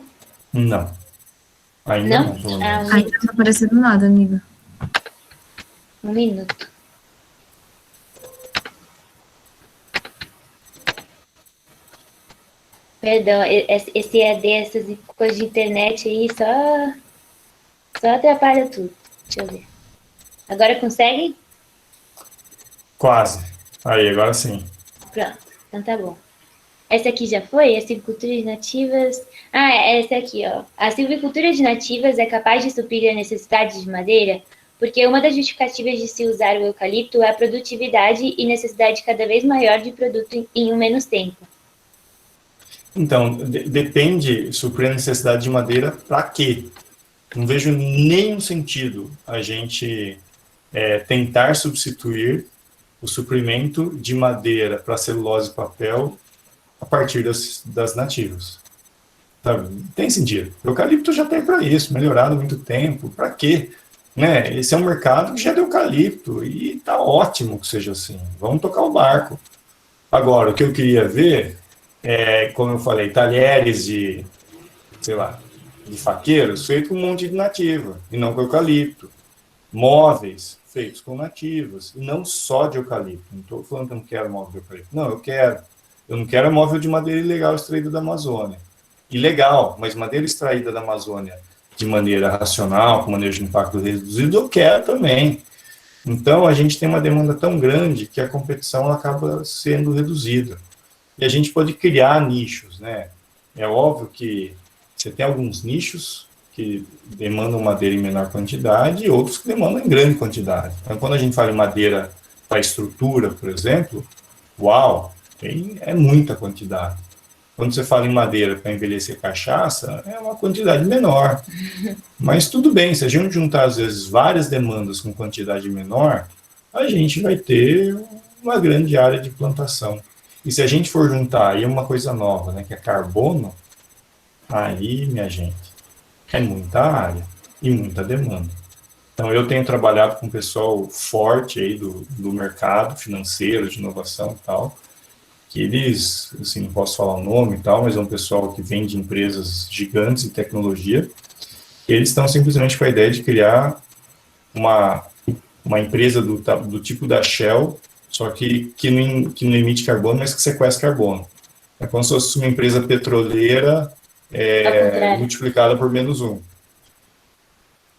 Não. Ainda não, pelo menos. Ainda não tá aparecendo nada, amiga. Um minuto. Perdão, esse EAD, essas coisas de internet aí, só atrapalha tudo. Deixa eu ver. Agora consegue? Quase. Aí, agora sim. Pronto, então tá bom. Essa aqui já foi? A silvicultura de nativas. Essa aqui, ó. A silvicultura de nativas é capaz de suprir a necessidade de madeira, porque uma das justificativas de se usar o eucalipto é a produtividade e necessidade cada vez maior de produto em menos tempo. Então, depende, suprir a necessidade de madeira para quê? Não vejo nenhum sentido a gente tentar substituir o suprimento de madeira para celulose e papel a partir das nativas. Sabe? Tem sentido. O eucalipto já tem para isso, melhorado há muito tempo. Para quê? Né? Esse é um mercado que já é de eucalipto e está ótimo que seja assim. Vamos tocar o barco. Agora, o que eu queria ver como eu falei, talheres de, sei lá, de faqueiros feitos com um monte de nativa e não com eucalipto. Móveis feitos com nativas e não só de eucalipto. Não estou falando que eu não quero móvel de eucalipto. Não, eu quero. Eu não quero móvel de madeira ilegal extraída da Amazônia. Ilegal, mas madeira extraída da Amazônia de maneira racional, com manejo de impacto reduzido, eu quero também. Então, a gente tem uma demanda tão grande que a competição acaba sendo reduzida. E a gente pode criar nichos, né? É óbvio que você tem alguns nichos que demandam madeira em menor quantidade e outros que demandam em grande quantidade. Então, quando a gente fala em madeira para estrutura, por exemplo, uau, é muita quantidade. Quando você fala em madeira para envelhecer cachaça, é uma quantidade menor. Mas tudo bem, se a gente juntar, às vezes, várias demandas com quantidade menor, a gente vai ter uma grande área de plantação. E se a gente for juntar aí uma coisa nova, né, que é carbono, aí, minha gente, é muita área e muita demanda. Então, eu tenho trabalhado com um pessoal forte aí do mercado financeiro, de inovação e tal, que eles, assim, não posso falar o nome e tal, mas é um pessoal que vem de empresas gigantes em tecnologia, e eles estão simplesmente com a ideia de criar uma empresa do tipo da Shell, só que não emite carbono, mas que sequestra carbono. É como se fosse uma empresa petroleira multiplicada por -1.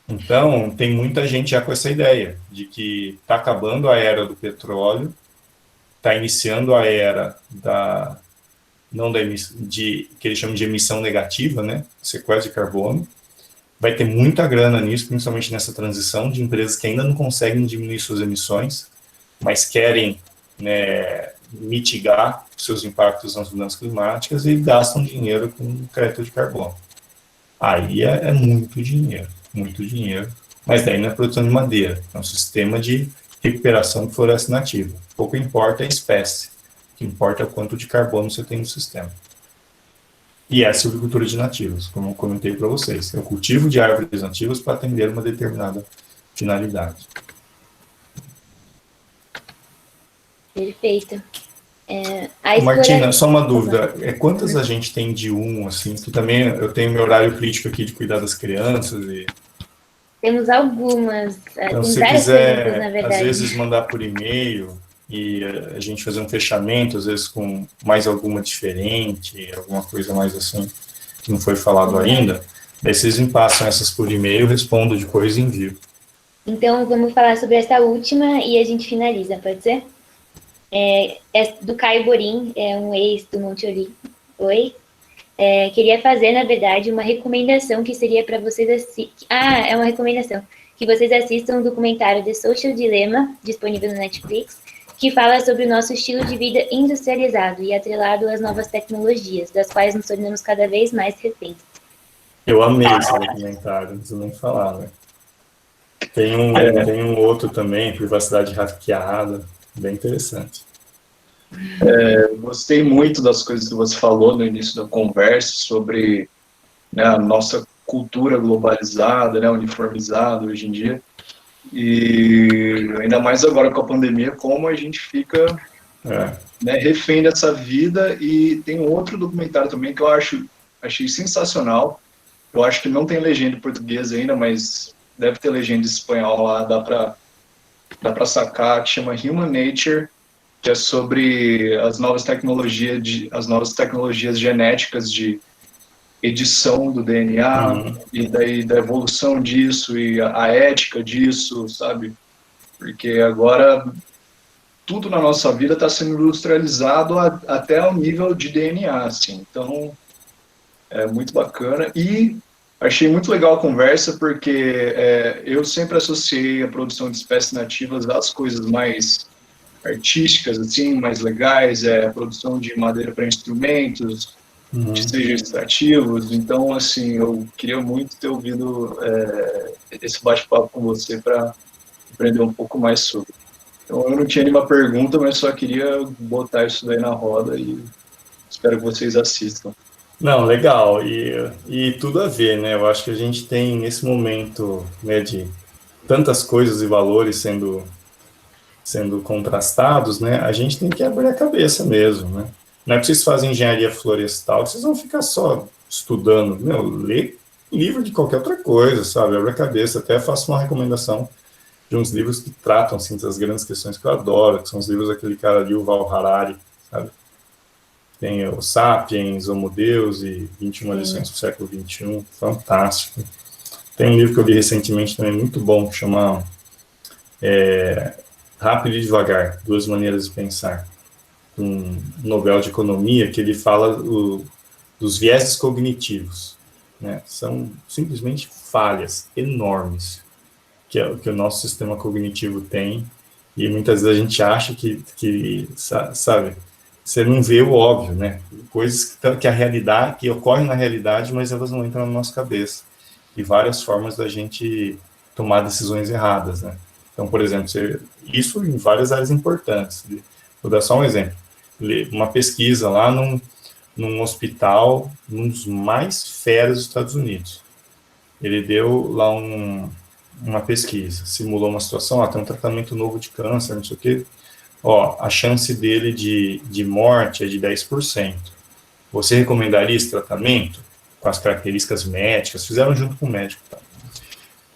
Então, tem muita gente já com essa ideia de que está acabando a era do petróleo, está iniciando a era não que eles chamam de emissão negativa, né, sequestro de carbono. Vai ter muita grana nisso, principalmente nessa transição de empresas que ainda não conseguem diminuir suas emissões, mas querem, né, mitigar seus impactos nas mudanças climáticas e gastam dinheiro com crédito de carbono. Aí é muito dinheiro, mas daí não é produção de madeira, é um sistema de recuperação de floresta nativa. Pouco importa a espécie, o que importa é o quanto de carbono você tem no sistema. E é a silvicultura de nativos, como eu comentei para vocês. É o cultivo de árvores nativas para atender uma determinada finalidade. Perfeito. Martina, só uma dúvida. Quantas a gente tem de assim? Que também eu tenho meu horário crítico aqui de cuidar das crianças. Temos algumas. Então, tem se várias quiser, perguntas, na verdade. às vezes, mandar por e-mail e a gente fazer um fechamento, às vezes com mais alguma diferente, alguma coisa mais assim, que não foi falado ainda, daí vocês me passam essas por e-mail, eu respondo depois e envio. Então, vamos falar sobre essa última e a gente finaliza, pode ser? É do Caio Borim, é um ex do Monte Olimpo. Oi? Queria fazer, na verdade, uma recomendação que seria para vocês é uma recomendação. Que vocês assistam o documentário The Social Dilemma, disponível no Netflix, que fala sobre o nosso estilo de vida industrializado e atrelado às novas tecnologias, das quais nos tornamos cada vez mais reféns. Eu amei esse documentário, não preciso nem falar, né? Tem um outro também, Privacidade Hackeada, bem interessante. Gostei muito das coisas que você falou no início da conversa sobre, né, a nossa cultura globalizada, né, uniformizada hoje em dia, e ainda mais agora com a pandemia, como a gente fica né, refém dessa vida. E tem um outro documentário também que eu achei sensacional. Eu acho que não tem legenda em português ainda, mas deve ter legenda em espanhol lá, dá para sacar, que chama Human Nature, que é sobre as novas tecnologias genéticas de edição do DNA, e daí da evolução disso e a ética disso, sabe? Porque agora tudo na nossa vida está sendo industrializado até ao nível de DNA, assim. Então, é muito bacana. E achei muito legal a conversa, porque eu sempre associei a produção de espécies nativas às coisas mais artísticas, assim, mais legais, a produção de madeira para instrumentos, que sejam extrativos. Então, assim, eu queria muito ter ouvido esse bate-papo com você para aprender um pouco mais sobre. Então, eu não tinha nenhuma pergunta, mas só queria botar isso daí na roda e espero que vocês assistam. Não, legal, e tudo a ver, né? Eu acho que a gente tem, nesse momento, né, de tantas coisas e valores sendo contrastados, né? A gente tem que abrir a cabeça mesmo, né? Não é que vocês fazem engenharia florestal, vocês vão ficar só estudando, lê livro de qualquer outra coisa, sabe? Abre a cabeça. Até faço uma recomendação de uns livros que tratam, assim, das grandes questões que eu adoro, que são os livros daquele cara ali, Yuval Harari, sabe? Tem o Sapiens, Homo Deus e 21 lições do século XXI, fantástico. Tem um livro que eu li recentemente também, muito bom, que chama Rápido e Devagar, Duas Maneiras de Pensar, um Nobel de Economia, que ele fala dos vieses cognitivos, né? São simplesmente falhas enormes que o nosso sistema cognitivo tem, e muitas vezes a gente acha que sabe, você não vê o óbvio, né? Coisas que ocorrem na realidade, mas elas não entram na nossa cabeça, e várias formas da gente tomar decisões erradas, né? Então, por exemplo, isso em várias áreas importantes. Vou dar só um exemplo. Uma pesquisa lá num hospital, num dos mais feras dos Estados Unidos. Ele deu lá uma pesquisa, simulou uma situação, tem um tratamento novo de câncer, não sei o quê. A chance dele de morte é de 10%. Você recomendaria esse tratamento? Com as características médicas, fizeram junto com o médico. Tá?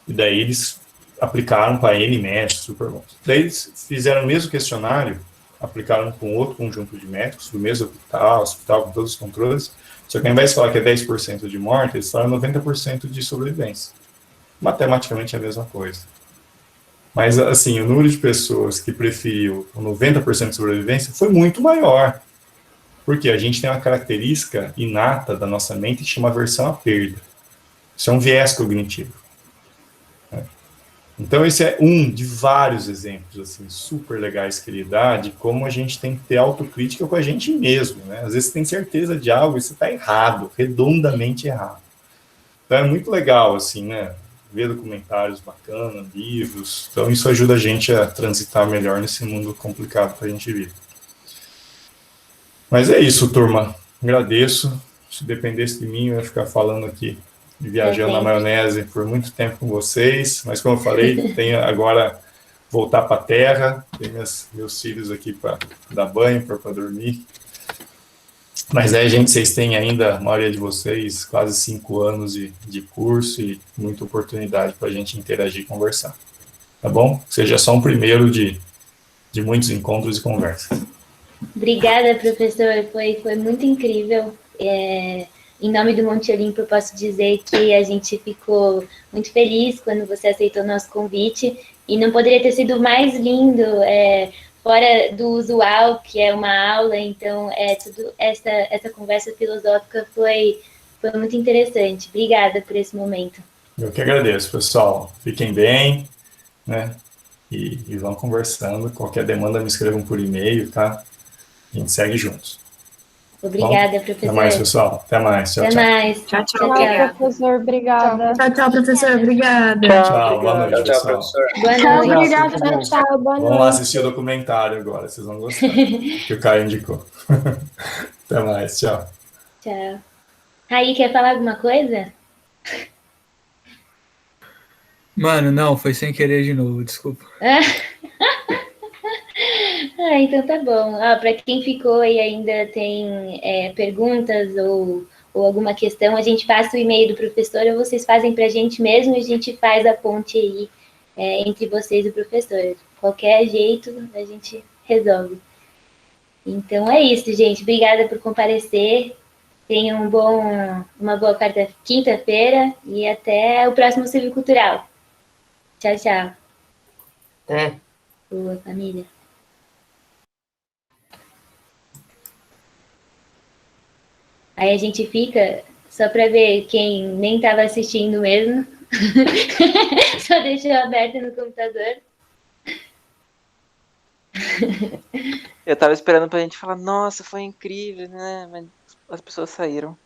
E daí eles aplicaram para N médicos, super bons. Daí eles fizeram o mesmo questionário, aplicaram com outro conjunto de médicos, do mesmo hospital com todos os controles, só que ao invés de falar que é 10% de morte, eles falaram 90% de sobrevivência. Matematicamente é a mesma coisa. Mas, assim, o número de pessoas que preferiu o 90% de sobrevivência foi muito maior. Porque a gente tem uma característica inata da nossa mente que chama aversão à perda. Isso é um viés cognitivo. Né? Então, esse é um de vários exemplos assim, super legais que ele dá de como a gente tem que ter autocrítica com a gente mesmo. Né? Às vezes você tem certeza de algo e você está errado, redondamente errado. Então, é muito legal, assim, né? Ver documentários bacanas, livros. Então, isso ajuda a gente a transitar melhor nesse mundo complicado que a gente vive. Mas é isso, turma. Agradeço. Se dependesse de mim, eu ia ficar falando aqui, viajando na maionese por muito tempo com vocês. Mas, como eu falei, tenho agora voltar para a terra. Tenho meus filhos aqui para dar banho, para dormir. Mas aí, gente, vocês têm ainda, a maioria de vocês, quase 5 anos de curso e muita oportunidade para a gente interagir e conversar. Tá bom? Que seja só um primeiro de muitos encontros e conversas. Obrigada, professor. Foi muito incrível. Em nome do Monte Olimpo, eu posso dizer que a gente ficou muito feliz quando você aceitou o nosso convite. E não poderia ter sido mais lindo, fora do usual, que é uma aula. Então, essa conversa filosófica foi muito interessante. Obrigada por esse momento. Eu que agradeço, pessoal. Fiquem bem, né? E vão conversando. Qualquer demanda, me escrevam por e-mail, tá? A gente segue juntos. Obrigada, professor. Até mais, pessoal. Até mais. Tchau, Até tchau. mais. Tchau, tchau. Tchau, professor. Obrigada. Tchau, professor. Obrigada. Tchau, boa noite, Tchau, pessoal. professor. Boa Tchau, noite. obrigada. Tchau, boa noite. Vamos lá assistir o documentário agora, vocês vão gostar. Que o Caio indicou. Até mais, tchau. Tchau. Raí, quer falar alguma coisa? Mano, não, foi sem querer de novo, desculpa. Então tá bom. Para quem ficou e ainda tem perguntas ou alguma questão, a gente passa o e-mail do professor ou vocês fazem para a gente mesmo e a gente faz a ponte aí entre vocês e o professor. Qualquer jeito a gente resolve. Então é isso, gente. Obrigada por comparecer. Tenham uma boa quinta-feira e até o próximo Civil Cultural. Tchau, tchau. Até. Boa, família. Aí a gente fica só para ver quem nem estava assistindo mesmo. Só deixou aberto no computador. Eu tava esperando pra gente falar, nossa, foi incrível, né? Mas as pessoas saíram.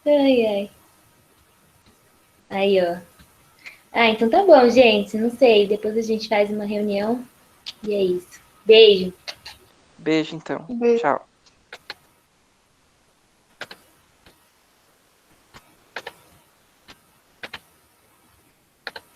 Ai, ai. Aí, ó. Então tá bom, gente. Não sei. Depois a gente faz uma reunião. E é isso. Beijo. Beijo, então. Beijo. Tchau.